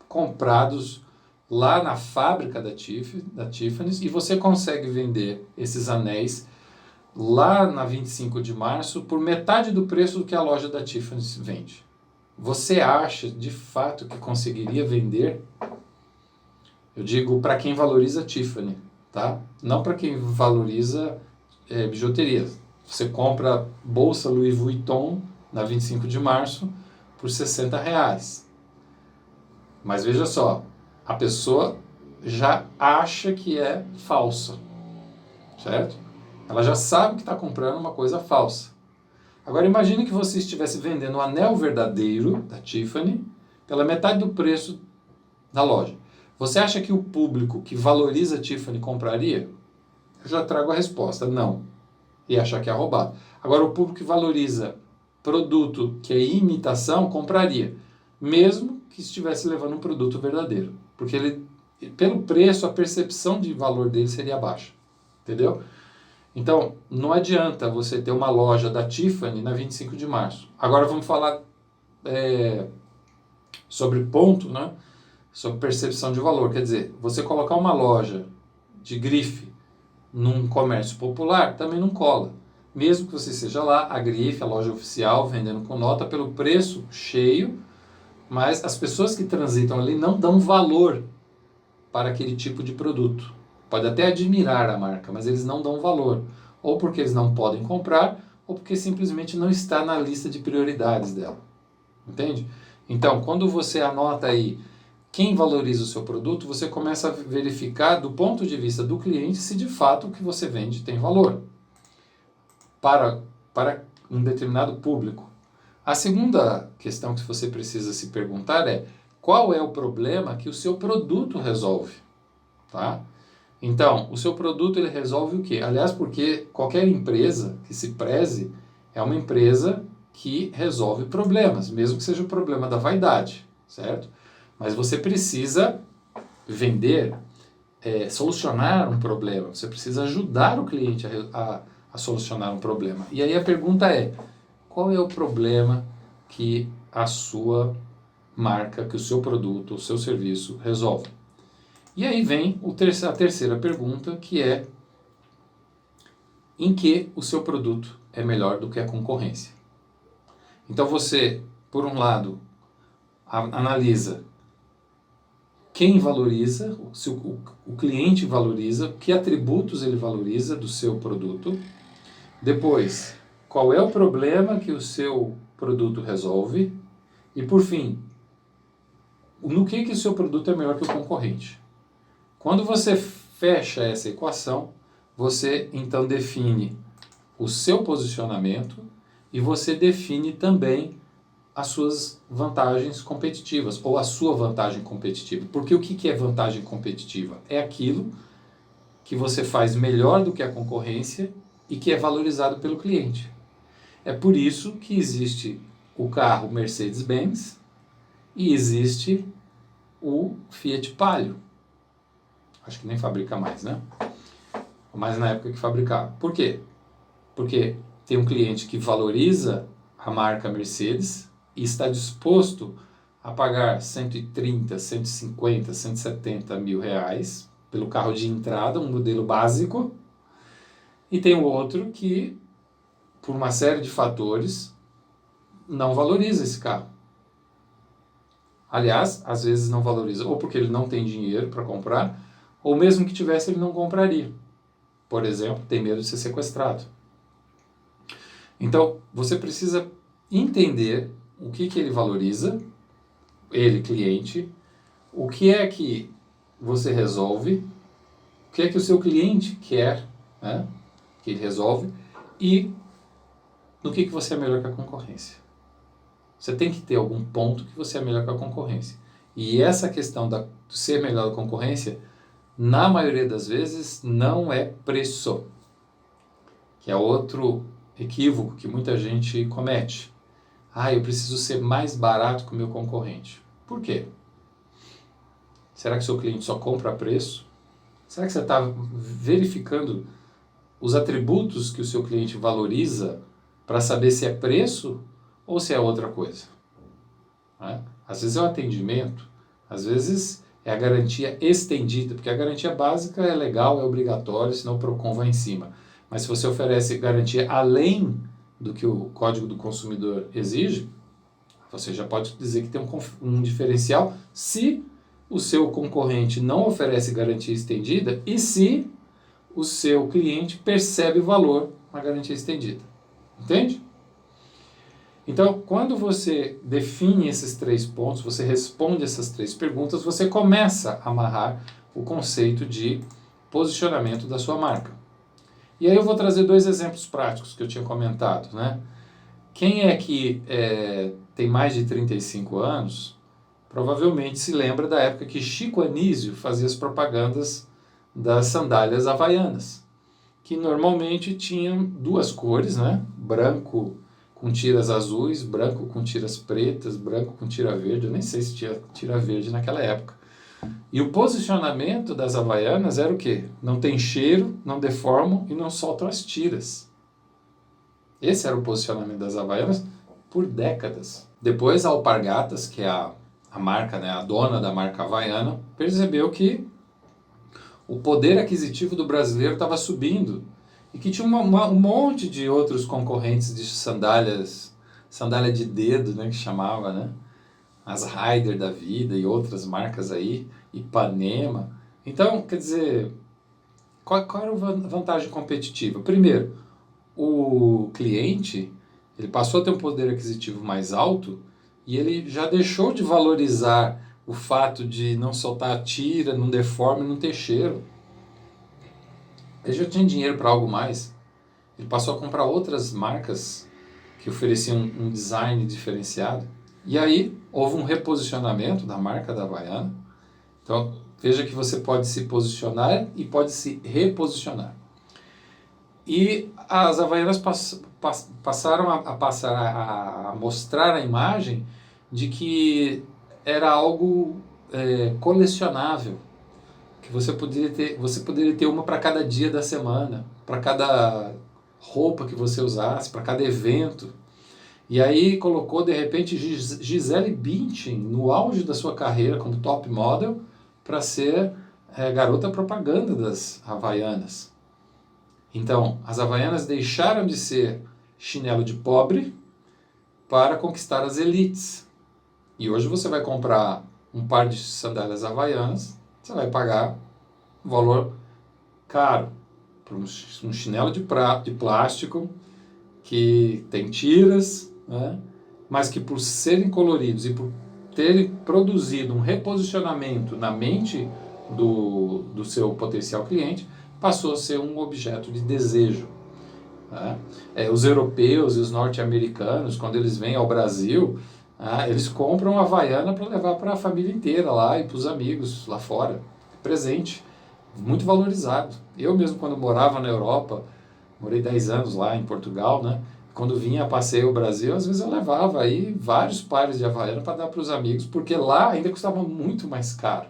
comprados lá na fábrica da Tiffany, e você consegue vender esses anéis lá na 25 de março por metade do preço do que a loja da Tiffany vende. Você acha de fato que conseguiria vender? Eu digo para quem valoriza Tiffany, tá? Não para quem valoriza bijuteria. Você compra bolsa Louis Vuitton na 25 de março por R$60. Mas veja só, a pessoa já acha que é falsa, certo? Ela já sabe que está comprando uma coisa falsa. Agora imagine que você estivesse vendendo o anel verdadeiro da Tiffany pela metade do preço da loja. Você acha que o público que valoriza a Tiffany compraria? Eu já trago a resposta, não. E achar que é roubado. Agora, o público que valoriza produto que é imitação, compraria. Mesmo que estivesse levando um produto verdadeiro. Porque ele, pelo preço, a percepção de valor dele seria baixa. Entendeu? Então, não adianta você ter uma loja da Tiffany na 25 de março. Agora vamos falar sobre ponto, né? Sobre percepção de valor. Quer dizer, você colocar uma loja de grife num comércio popular também não cola. Mesmo que você seja lá, a grife, a loja oficial, vendendo com nota pelo preço cheio, mas as pessoas que transitam ali não dão valor para aquele tipo de produto. Pode até admirar a marca, mas eles não dão valor. Ou porque eles não podem comprar, ou porque simplesmente não está na lista de prioridades dela. Entende? Então, quando você anota aí quem valoriza o seu produto, você começa a verificar do ponto de vista do cliente se de fato o que você vende tem valor para um determinado público. A segunda questão que você precisa se perguntar é qual é o problema que o seu produto resolve, tá? Então, o seu produto ele resolve o quê? Aliás, porque qualquer empresa que se preze é uma empresa que resolve problemas, mesmo que seja o problema da vaidade, certo? Mas você precisa vender, solucionar um problema, você precisa ajudar o cliente a solucionar um problema. E aí a pergunta é, qual é o problema que a sua marca, que o seu produto, o seu serviço resolve? E aí vem a terceira pergunta, que é em que o seu produto é melhor do que a concorrência. Então você, por um lado, analisa quem valoriza, se o cliente valoriza, que atributos ele valoriza do seu produto. Depois, qual é o problema que o seu produto resolve. E por fim, no que o seu produto é melhor que o concorrente. Quando você fecha essa equação, você então define o seu posicionamento e você define também as suas vantagens competitivas, ou a sua vantagem competitiva. Porque o que é vantagem competitiva? É aquilo que você faz melhor do que a concorrência e que é valorizado pelo cliente. É por isso que existe o carro Mercedes-Benz e existe o Fiat Palio. Acho que nem fabrica mais, né? Mas na época que fabricava. Por quê? Porque tem um cliente que valoriza a marca Mercedes e está disposto a pagar 130, 150, 170 mil reais pelo carro de entrada, um modelo básico, e tem o outro que, por uma série de fatores, não valoriza esse carro. Aliás, às vezes não valoriza, ou porque ele não tem dinheiro para comprar, ou mesmo que tivesse, ele não compraria. Por exemplo, tem medo de ser sequestrado. Então, você precisa entender o que ele valoriza, ele, cliente, o que é que você resolve, o que é que o seu cliente quer, né, que ele resolve, e no que você é melhor que a concorrência. Você tem que ter algum ponto que você é melhor que a concorrência. E essa questão de ser melhor que a concorrência, na maioria das vezes, não é preço, que é outro equívoco que muita gente comete. Eu preciso ser mais barato que o meu concorrente. Por quê? Será que seu cliente só compra a preço? Será que você está verificando os atributos que o seu cliente valoriza para saber se é preço ou se é outra coisa? Né? Às vezes é o atendimento, às vezes é a garantia estendida, porque a garantia básica é legal, é obrigatório, senão o PROCON vai em cima. Mas se você oferece garantia além do que o Código do Consumidor exige, você já pode dizer que tem um diferencial se o seu concorrente não oferece garantia estendida e se o seu cliente percebe valor na garantia estendida. Entende? Então, quando você define esses 3 pontos, você responde essas 3 perguntas, você começa a amarrar o conceito de posicionamento da sua marca. E aí eu vou trazer 2 exemplos práticos que eu tinha comentado, né? Quem é que tem mais de 35 anos, provavelmente se lembra da época que Chico Anísio fazia as propagandas das sandálias havaianas, que normalmente tinham 2 cores, né? Branco com tiras azuis, branco com tiras pretas, branco com tira verde. Eu nem sei se tinha tira verde naquela época. E o posicionamento das havaianas era o quê? Não tem cheiro, não deformam e não soltam as tiras. Esse era o posicionamento das havaianas por décadas. Depois a Alpargatas, que é a marca, né, a dona da marca havaiana, percebeu que o poder aquisitivo do brasileiro estava subindo e que tinha um monte de outros concorrentes de sandálias, sandália de dedo, né, que chamava, né? As Raider da vida e outras marcas aí, Ipanema. Então, quer dizer, qual era a vantagem competitiva? Primeiro, o cliente, ele passou a ter um poder aquisitivo mais alto e ele já deixou de valorizar o fato de não soltar a tira, não deforme, não ter cheiro. Ele já tinha dinheiro para algo mais. Ele passou a comprar outras marcas que ofereciam um design diferenciado. E aí houve um reposicionamento da marca da Havaiana. Então veja que você pode se posicionar e pode se reposicionar. E as Havaianas passaram a mostrar a imagem de que era algo colecionável, que você poderia ter uma para cada dia da semana, para cada roupa que você usasse, para cada evento. E aí colocou de repente Gisele Bündchen no auge da sua carreira como top model para ser garota propaganda das Havaianas. Então, as Havaianas deixaram de ser chinelo de pobre para conquistar as elites. E hoje você vai comprar um par de sandálias Havaianas, você vai pagar um valor caro por um chinelo de plástico que tem tiras, né? Mas que por serem coloridos e por terem produzido um reposicionamento na mente do seu potencial cliente, passou a ser um objeto de desejo. Né? Os europeus e os norte-americanos, quando eles vêm ao Brasil, eles compram a Havaiana para levar para a família inteira lá e para os amigos lá fora. Presente, muito valorizado. Eu mesmo, quando morava na Europa, morei 10 anos lá em Portugal, né? Quando vinha a passeio ao Brasil, às vezes eu levava aí vários pares de Havaiana para dar para os amigos, porque lá ainda custava muito mais caro,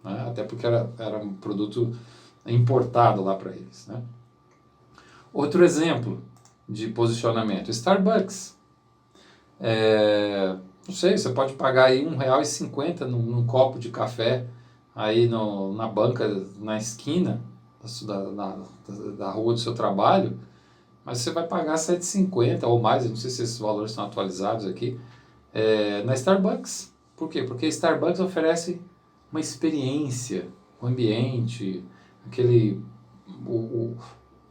né? Até porque era um produto importado lá para eles, né? Outro exemplo de posicionamento, Starbucks. Não sei, você pode pagar aí R$1,50 num copo de café aí na banca, na esquina da rua do seu trabalho, mas você vai pagar R$7,50 ou mais, eu não sei se esses valores estão atualizados aqui, na Starbucks. Por quê? Porque a Starbucks oferece uma experiência, um ambiente,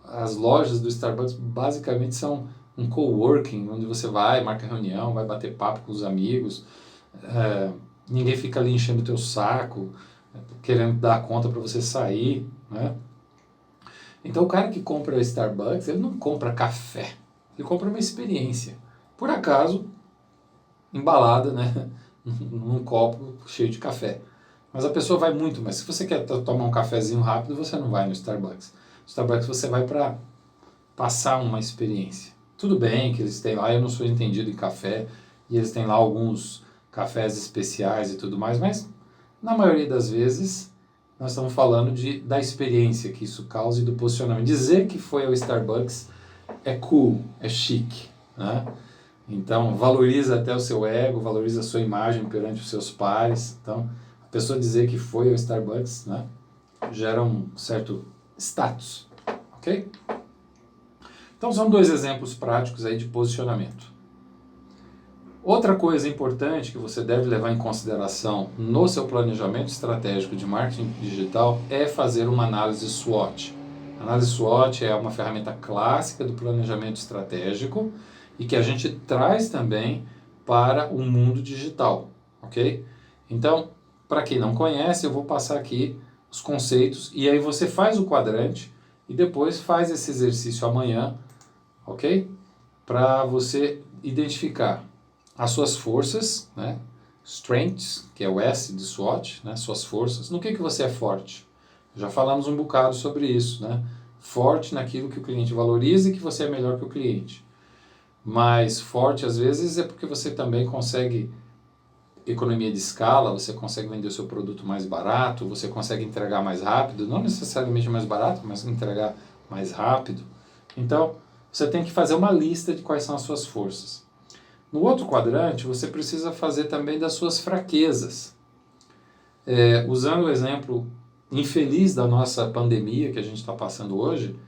as lojas do Starbucks basicamente são um coworking, onde você vai, marca reunião, vai bater papo com os amigos, ninguém fica ali enchendo o teu saco, querendo dar conta para você sair, né? Então o cara que compra a Starbucks, ele não compra café, ele compra uma experiência. Por acaso, embalada, né, num copo cheio de café. Mas a pessoa vai muito, mas se você quer tomar um cafezinho rápido, você não vai no Starbucks. No Starbucks você vai para passar uma experiência. Tudo bem que eles têm lá, eu não sou entendido em café, e eles têm lá alguns cafés especiais e tudo mais, mas na maioria das vezes nós estamos falando da experiência que isso causa e do posicionamento. Dizer que foi ao Starbucks é cool, é chique, né? Então, valoriza até o seu ego, valoriza a sua imagem perante os seus pares. Então, a pessoa dizer que foi ao Starbucks, né, gera um certo status, ok? Então, são 2 exemplos práticos aí de posicionamento. Outra coisa importante que você deve levar em consideração no seu planejamento estratégico de marketing digital é fazer uma análise SWOT. A análise SWOT é uma ferramenta clássica do planejamento estratégico e que a gente traz também para o mundo digital, ok? Então, para quem não conhece, eu vou passar aqui os conceitos e aí você faz o quadrante e depois faz esse exercício amanhã, ok? Para você identificar as suas forças, né? Strengths, que é o S de SWOT, né? Suas forças. No que você é forte? Já falamos um bocado sobre isso, né? Forte naquilo que o cliente valoriza e que você é melhor que o cliente. Mas forte às vezes é porque você também consegue economia de escala, você consegue vender o seu produto mais barato, você consegue entregar mais rápido, não necessariamente mais barato, mas entregar mais rápido. Então, você tem que fazer uma lista de quais são as suas forças. No outro quadrante, você precisa fazer também das suas fraquezas. Usando o exemplo infeliz da nossa pandemia que a gente está passando hoje,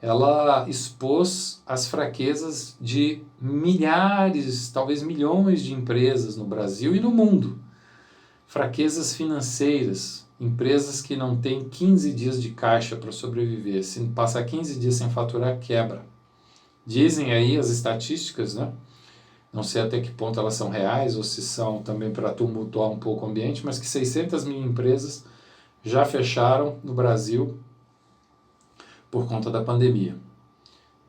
ela expôs as fraquezas de milhares, talvez milhões de empresas no Brasil e no mundo. Fraquezas financeiras, empresas que não têm 15 dias de caixa para sobreviver. Se passar 15 dias sem faturar, quebra. Dizem aí as estatísticas, né? Não sei até que ponto elas são reais ou se são também para tumultuar um pouco o ambiente, mas que 600 mil empresas já fecharam no Brasil por conta da pandemia.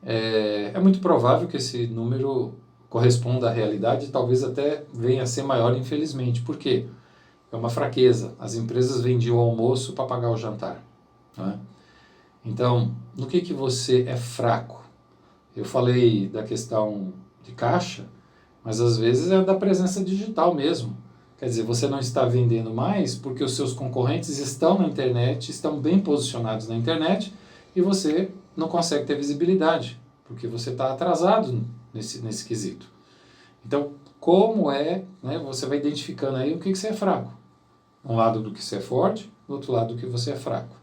É muito provável que esse número corresponda à realidade e talvez até venha a ser maior, infelizmente. Por quê? É uma fraqueza. As empresas vendiam o almoço para pagar o jantar, né? Então, no que você é fraco? Eu falei da questão de caixa, mas às vezes é da presença digital mesmo. Quer dizer, você não está vendendo mais porque os seus concorrentes estão na internet, estão bem posicionados na internet e você não consegue ter visibilidade, porque você está atrasado nesse quesito. Então, como né, você vai identificando aí o que você é fraco. Um lado do que você é forte, do outro lado do que você é fraco.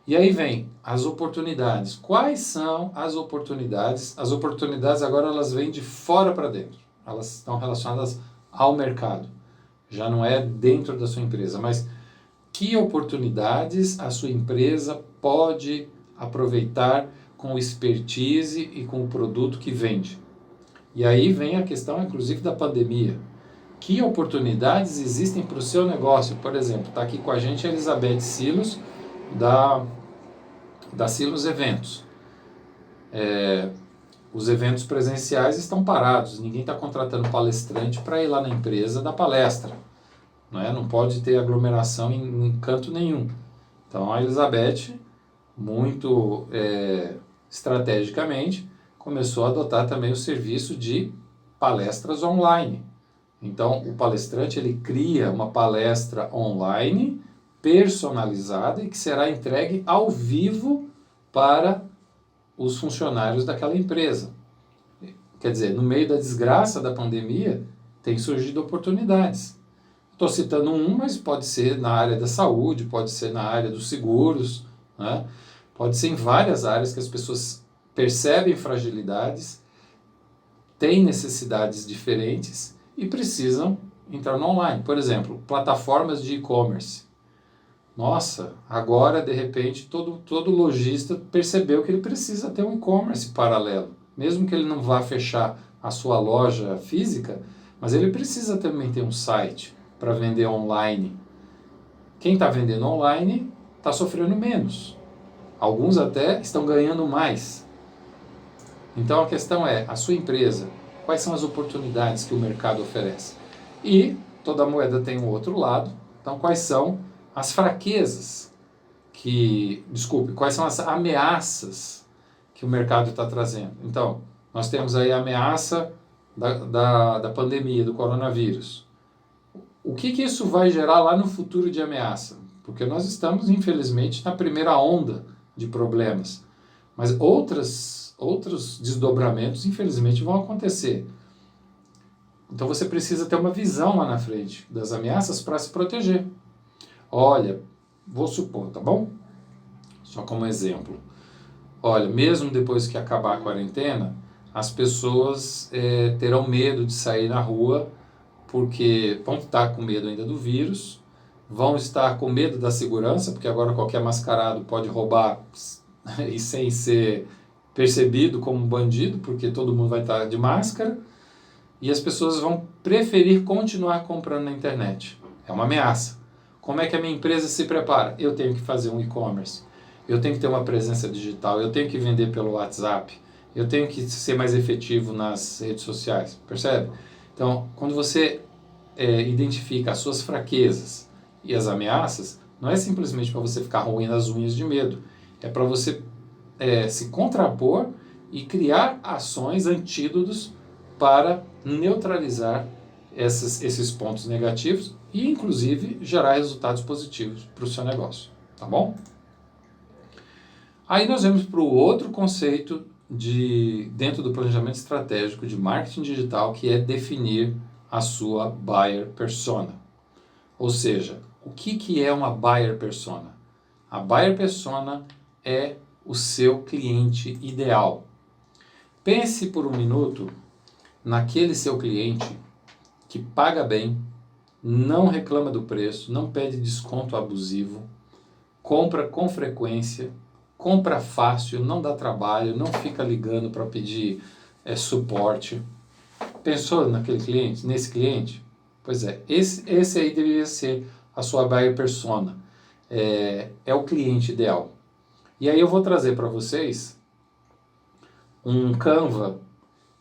E aí vem as oportunidades. Quais são as oportunidades? As oportunidades agora elas vêm de fora para dentro. Elas estão relacionadas ao mercado. Já não é dentro da sua empresa, mas que oportunidades a sua empresa pode aproveitar com o expertise e com o produto que vende. E aí vem a questão, inclusive, da pandemia. Que oportunidades existem para o seu negócio? Por exemplo, está aqui com a gente a Elizabeth Silos, da Silos Eventos. Os eventos presenciais estão parados, ninguém está contratando palestrante para ir lá na empresa dar palestra. Não pode ter aglomeração em canto nenhum. Então a Elizabeth, muito estrategicamente, começou a adotar também o serviço de palestras online. Então o palestrante ele cria uma palestra online personalizada e que será entregue ao vivo para os funcionários daquela empresa. Quer dizer, no meio da desgraça da pandemia, tem surgido oportunidades. Estou citando mas pode ser na área da saúde, pode ser na área dos seguros, né? Pode ser em várias áreas que as pessoas percebem fragilidades, têm necessidades diferentes e precisam entrar no online. Por exemplo, plataformas de e-commerce. Nossa, agora de repente todo lojista percebeu que ele precisa ter um e-commerce paralelo. Mesmo que ele não vá fechar a sua loja física, mas ele precisa também ter um site para vender online. Quem está vendendo online está sofrendo menos. Alguns até estão ganhando mais. Então a questão é, a sua empresa, quais são as oportunidades que o mercado oferece? E toda moeda tem um outro lado, então quais são as fraquezas quais são as ameaças que o mercado está trazendo? Então, nós temos aí a ameaça da pandemia, do coronavírus. O que isso vai gerar lá no futuro de ameaça? porque nós estamos, infelizmente, na primeira onda de problemas. Mas outros desdobramentos, infelizmente, vão acontecer. Então você precisa ter uma visão lá na frente das ameaças para se proteger. Olha, vou supor, tá bom? Só como exemplo. Olha, mesmo depois que acabar a quarentena, as pessoas terão medo de sair na rua, porque vão estar com medo ainda do vírus, vão estar com medo da segurança, porque agora qualquer mascarado pode roubar e sem ser percebido como um bandido, porque todo mundo vai estar de máscara, e as pessoas vão preferir continuar comprando na internet. É uma ameaça. Como é que a minha empresa se prepara? Eu tenho que fazer um e-commerce, eu tenho que ter uma presença digital, eu tenho que vender pelo WhatsApp, eu tenho que ser mais efetivo nas redes sociais, percebe? Então, quando você identifica as suas fraquezas e as ameaças, não é simplesmente para você ficar roendo as unhas de medo, é para você se contrapor e criar ações, antídotos para neutralizar esses pontos negativos e, inclusive, gerar resultados positivos para o seu negócio, tá bom? Aí nós vamos para o outro conceito dentro do planejamento estratégico de marketing digital, que é definir a sua buyer persona. Ou seja, o que é uma buyer persona? A buyer persona é o seu cliente ideal. Pense por um minuto naquele seu cliente que paga bem, não reclama do preço, não pede desconto abusivo, compra com frequência, compra fácil, não dá trabalho, não fica ligando para pedir suporte. Pensou naquele cliente, nesse cliente? Pois é, esse aí deveria ser a sua buyer persona. É o cliente ideal. E aí eu vou trazer para vocês um Canva,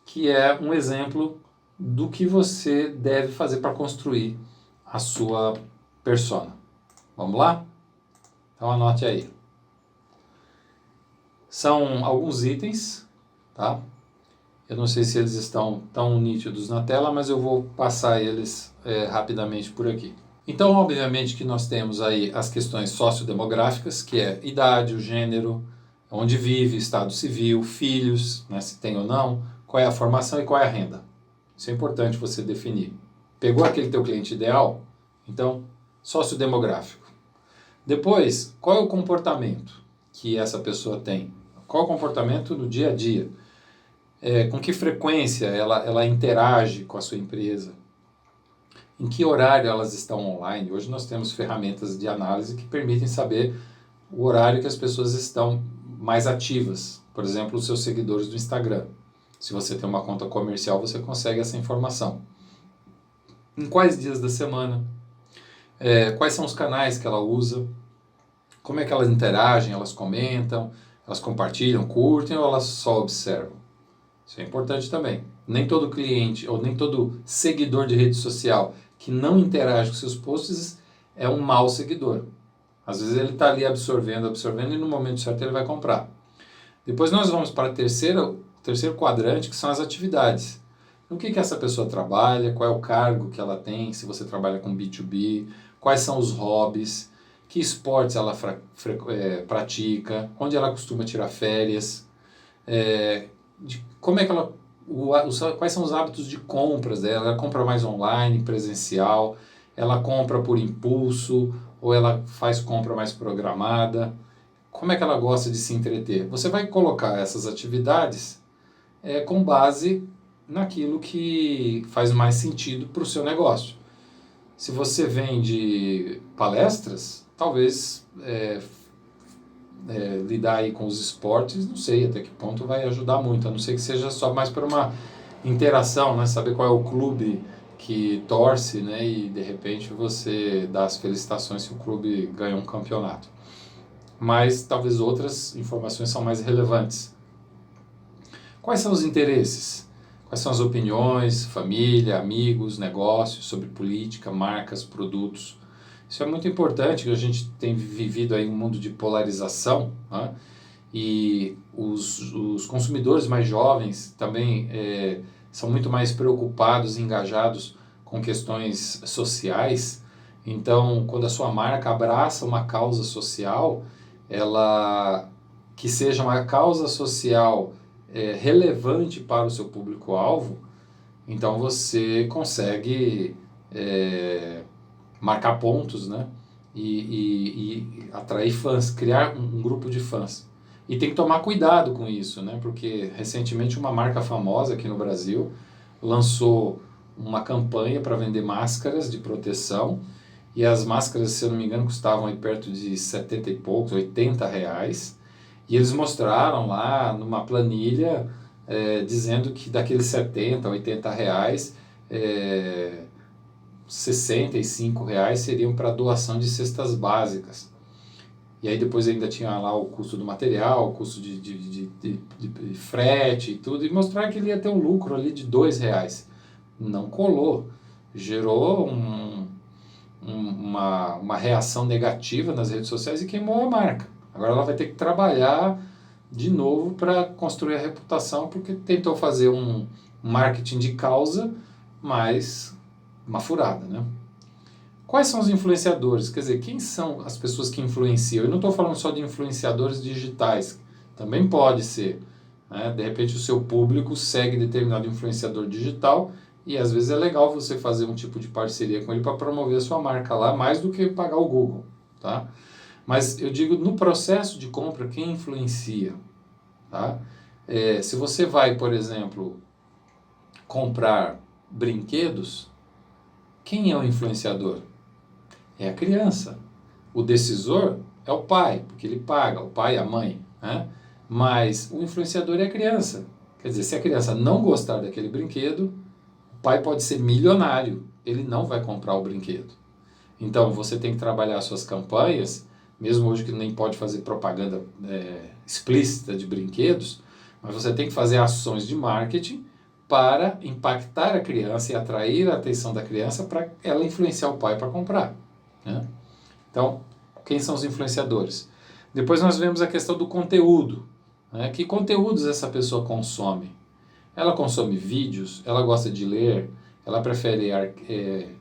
que é um exemplo do que você deve fazer para construir a sua persona. Vamos lá? Então anote aí. São alguns itens, tá? Eu não sei se eles estão tão nítidos na tela, mas eu vou passar eles rapidamente por aqui. Então, obviamente que nós temos aí as questões sociodemográficas, que é idade, o gênero, onde vive, estado civil, filhos, né, se tem ou não, qual é a formação e qual é a renda. Isso é importante você definir. Pegou aquele teu cliente ideal? Então, sociodemográfico. Depois, qual é o comportamento que essa pessoa tem? Qual é o comportamento no dia a dia? Com que frequência ela interage com a sua empresa? Em que horário elas estão online? Hoje nós temos ferramentas de análise que permitem saber o horário que as pessoas estão mais ativas. Por exemplo, os seus seguidores do Instagram. Se você tem uma conta comercial, você consegue essa informação. Em quais dias da semana? Quais são os canais que ela usa? Como é que elas interagem? Elas comentam? Elas compartilham, curtem ou elas só observam? Isso é importante também. Nem todo cliente ou nem todo seguidor de rede social que não interage com seus posts é um mau seguidor. Às vezes ele está ali absorvendo e no momento certo ele vai comprar. Depois nós vamos para o terceiro quadrante, que são as atividades. No que essa pessoa trabalha, qual é o cargo que ela tem, se você trabalha com B2B, quais são os hobbies, que esportes ela pratica, onde ela costuma tirar férias, como é que quais são os hábitos de compras dela, ela compra mais online, presencial, ela compra por impulso, ou ela faz compra mais programada, como é que ela gosta de se entreter. Você vai colocar essas atividades com base naquilo que faz mais sentido para o seu negócio. Se você vende palestras, talvez lidar aí com os esportes, não sei até que ponto vai ajudar muito, a não ser que seja só mais para uma interação, né? Saber qual é o clube que torce, né? E de repente você dá as felicitações se o clube ganha um campeonato. Mas talvez outras informações são mais relevantes. Quais são os interesses? Quais são as opiniões, família, amigos, negócios, sobre política, marcas, produtos? Isso é muito importante, que a gente tem vivido aí um mundo de polarização, né? E os consumidores mais jovens também são muito mais preocupados e engajados com questões sociais. Então, quando a sua marca abraça uma causa social, ela que seja uma causa social relevante para o seu público-alvo, então você consegue marcar pontos, né? E atrair fãs, criar um grupo de fãs. E tem que tomar cuidado com isso, né? Porque recentemente uma marca famosa aqui no Brasil lançou uma campanha para vender máscaras de proteção, e as máscaras, se eu não me engano, custavam aí perto de 70 e poucos, R$ 80, e eles mostraram lá numa planilha dizendo que daqueles 70, R$ 80, R$ 65 seriam para doação de cestas básicas. E aí depois ainda tinha lá o custo do material, o custo de frete e tudo, e mostrar que ele ia ter um lucro ali de R$ 2. Não colou. Gerou uma reação negativa nas redes sociais e queimou a marca. Agora ela vai ter que trabalhar de novo para construir a reputação, porque tentou fazer um marketing de causa, mas uma furada, né? Quais são os influenciadores? Quer dizer, quem são as pessoas que influenciam? Eu não estou falando só de influenciadores digitais, também pode ser, né? De repente o seu público segue determinado influenciador digital e às vezes é legal você fazer um tipo de parceria com ele para promover a sua marca lá, mais do que pagar o Google, tá? Mas eu digo, no processo de compra, quem influencia, tá? Se você vai, por exemplo, comprar brinquedos, quem é o influenciador? É a criança. O decisor é o pai, porque ele paga, o pai e a mãe, né? Mas o influenciador é a criança. Quer dizer, se a criança não gostar daquele brinquedo, o pai pode ser milionário, ele não vai comprar o brinquedo. Então, você tem que trabalhar suas campanhas, mesmo hoje que nem pode fazer propaganda explícita de brinquedos, mas você tem que fazer ações de marketing para impactar a criança e atrair a atenção da criança para ela influenciar o pai para comprar, né? Então, quem são os influenciadores? Depois nós vemos a questão do conteúdo, né? Que conteúdos essa pessoa consome? Ela consome vídeos, ela gosta de ler, ela prefere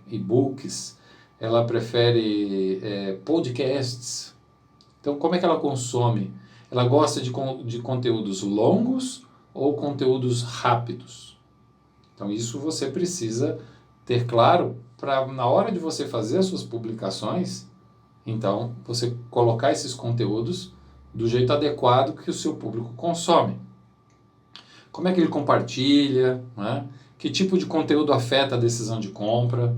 e-books, ela prefere podcasts. Então, como é que ela consome? Ela gosta de conteúdos longos ou conteúdos rápidos? Então, isso você precisa ter claro para, na hora de você fazer as suas publicações, então, você colocar esses conteúdos do jeito adequado que o seu público consome. Como é que ele compartilha, né? Que tipo de conteúdo afeta a decisão de compra?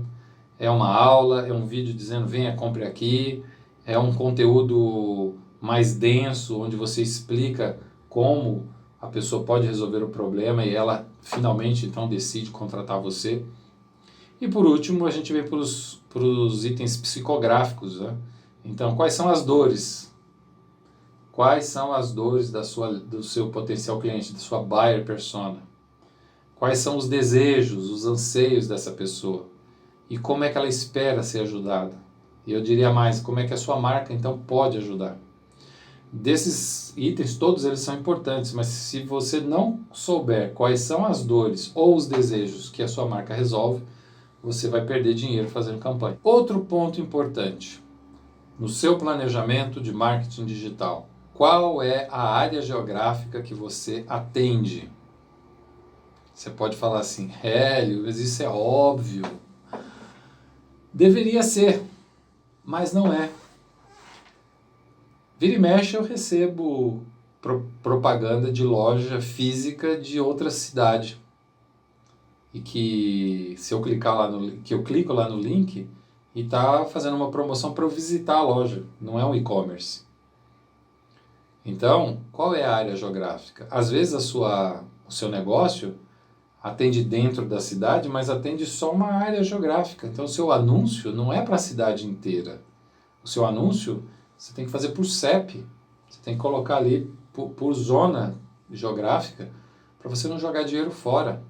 É uma aula, é um vídeo dizendo venha, compre aqui, é um conteúdo mais denso, onde você explica como a pessoa pode resolver o problema e ela finalmente então decide contratar você. E por último, a gente vem para os itens psicográficos, né? Então, quais são as dores? Quais são as dores do seu potencial cliente, da sua buyer persona? Quais são os desejos, os anseios dessa pessoa? E como é que ela espera ser ajudada? E eu diria mais, como é que a sua marca então pode ajudar? Desses itens, todos eles são importantes, mas se você não souber quais são as dores ou os desejos que a sua marca resolve, você vai perder dinheiro fazendo campanha. Outro ponto importante, no seu planejamento de marketing digital, qual é a área geográfica que você atende? Você pode falar assim, Hélio, mas isso é óbvio. Deveria ser, mas não é. Vira e mexe eu recebo propaganda de loja física de outra cidade. E que se eu clicar lá que eu clico lá no link e está fazendo uma promoção para eu visitar a loja, não é um e-commerce. Então, qual é a área geográfica? Às vezes o seu negócio atende dentro da cidade, mas atende só uma área geográfica. Então, o seu anúncio não é para a cidade inteira. O seu anúncio você tem que fazer por CEP. Você tem que colocar ali por zona geográfica para você não jogar dinheiro fora.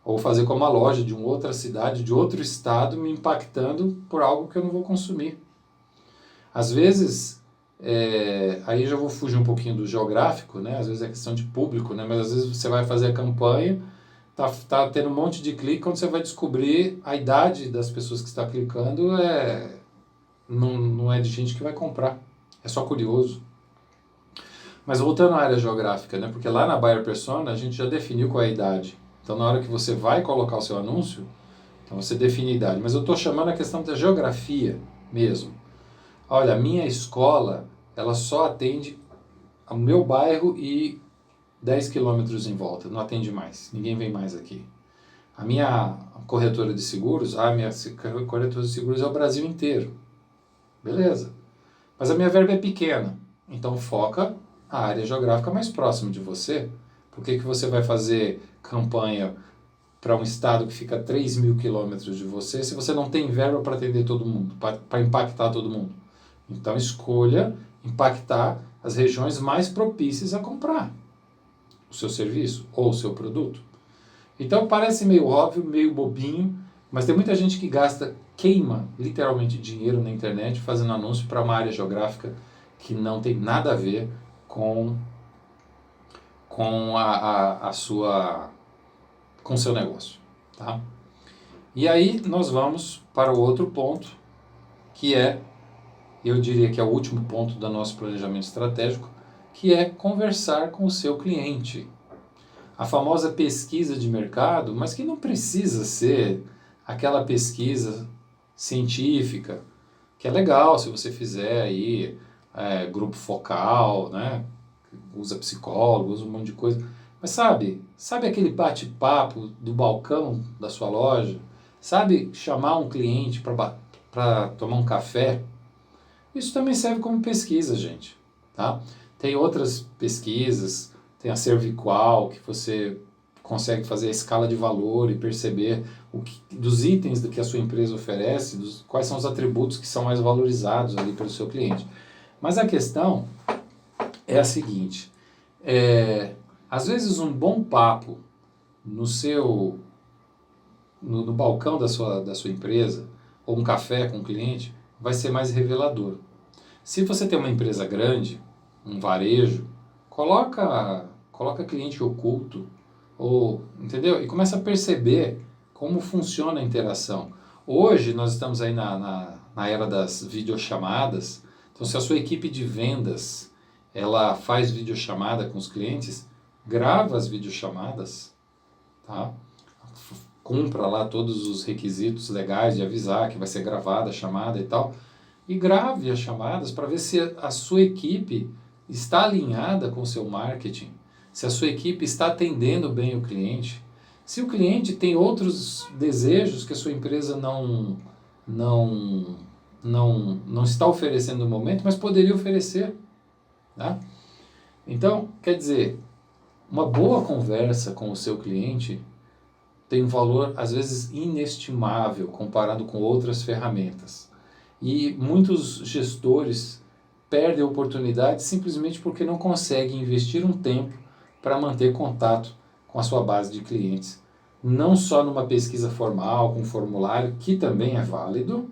Ou fazer como a loja de uma outra cidade, de outro estado, me impactando por algo que eu não vou consumir. Às vezes, aí já vou fugir um pouquinho do geográfico, né? Às vezes é questão de público, né? Mas às vezes você vai fazer a campanha, tá tendo um monte de clique, quando você vai descobrir a idade das pessoas que está clicando não é de gente que vai comprar, é só curioso. Mas voltando à área geográfica, né? Porque lá na Buyer Persona a gente já definiu qual é a idade. Então na hora que você vai colocar o seu anúncio, então você define a idade. Mas eu estou chamando a questão da geografia mesmo. Olha, a minha escola, ela só atende ao meu bairro e 10 quilômetros em volta, não atende mais, ninguém vem mais aqui. A minha corretora de seguros, corretora de seguros é o Brasil inteiro. Beleza. Mas a minha verba é pequena, então foca a área geográfica mais próxima de você. Por que você vai fazer campanha para um estado que fica a 3.000 quilômetros de você se você não tem verba para atender todo mundo, para impactar todo mundo? Então escolha impactar as regiões mais propícias a comprar o seu serviço ou o seu produto. Então parece meio óbvio, meio bobinho, mas tem muita gente que queima literalmente dinheiro na internet fazendo anúncio para uma área geográfica que não tem nada a ver com o seu negócio, tá? E aí nós vamos para o outro ponto, que eu diria que é o último ponto do nosso planejamento estratégico, que é conversar com o seu cliente. A famosa pesquisa de mercado, mas que não precisa ser aquela pesquisa científica, que é legal se você fizer aí grupo focal, né? Usa psicólogo, usa um monte de coisa. Mas sabe aquele bate-papo do balcão da sua loja? Sabe chamar um cliente para tomar um café? Isso também serve como pesquisa, gente. Tá? Tem outras pesquisas, tem a Cerviqual, que você consegue fazer a escala de valor e perceber dos itens do que a sua empresa oferece, quais são os atributos que são mais valorizados ali pelo seu cliente. Mas a questão é a seguinte, às vezes um bom papo no balcão da sua empresa, ou um café com o cliente, vai ser mais revelador. Se você tem uma empresa grande, um varejo, coloca cliente oculto, entendeu? E começa a perceber como funciona a interação. Hoje nós estamos aí na era das videochamadas, então se a sua equipe de vendas ela faz videochamada com os clientes, grava as videochamadas, tá? Cumpra lá todos os requisitos legais de avisar que vai ser gravada a chamada e tal, e grave as chamadas para ver se a sua equipe está alinhada com o seu marketing, se a sua equipe está atendendo bem o cliente, se o cliente tem outros desejos que a sua empresa não está oferecendo no momento, mas poderia oferecer. Tá? Então, quer dizer, uma boa conversa com o seu cliente tem um valor, às vezes, inestimável comparado com outras ferramentas. E muitos gestores perdem a oportunidade simplesmente porque não conseguem investir um tempo para manter contato com a sua base de clientes. Não só numa pesquisa formal, com um formulário, que também é válido,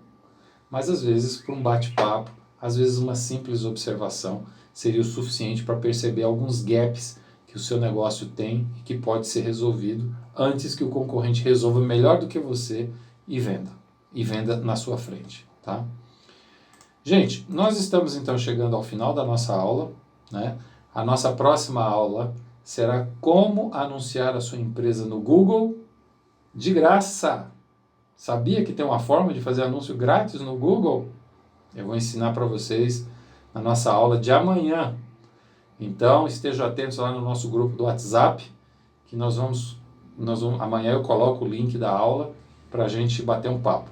mas às vezes para um bate-papo, às vezes uma simples observação seria o suficiente para perceber alguns gaps que o seu negócio tem e que pode ser resolvido antes que o concorrente resolva melhor do que você e venda na sua frente, tá? Gente, nós estamos então chegando ao final da nossa aula, né? A nossa próxima aula será como anunciar a sua empresa no Google de graça. Sabia que tem uma forma de fazer anúncio grátis no Google? Eu vou ensinar para vocês na nossa aula de amanhã. Então, estejam atentos lá no nosso grupo do WhatsApp, que amanhã eu coloco o link da aula para a gente bater um papo.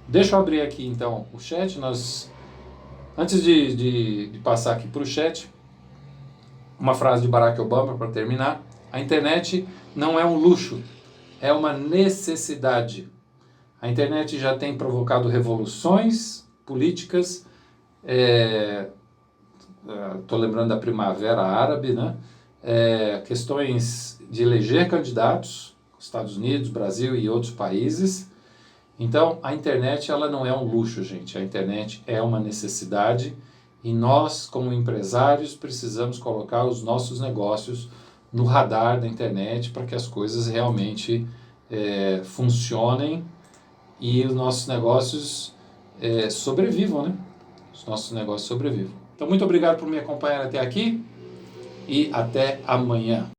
Deixa eu abrir aqui então o chat. Antes de passar aqui para o chat, uma frase de Barack Obama para terminar. A internet não é um luxo, é uma necessidade. A internet já tem provocado revoluções políticas, estou lembrando da Primavera Árabe, né? Questões de eleger candidatos, Estados Unidos, Brasil e outros países. Então, a internet ela não é um luxo, gente. A internet é uma necessidade e nós, como empresários, precisamos colocar os nossos negócios no radar da internet para que as coisas realmente funcionem e os nossos negócios sobrevivam, né? Os nossos negócios sobrevivam. Então, muito obrigado por me acompanhar até aqui e até amanhã.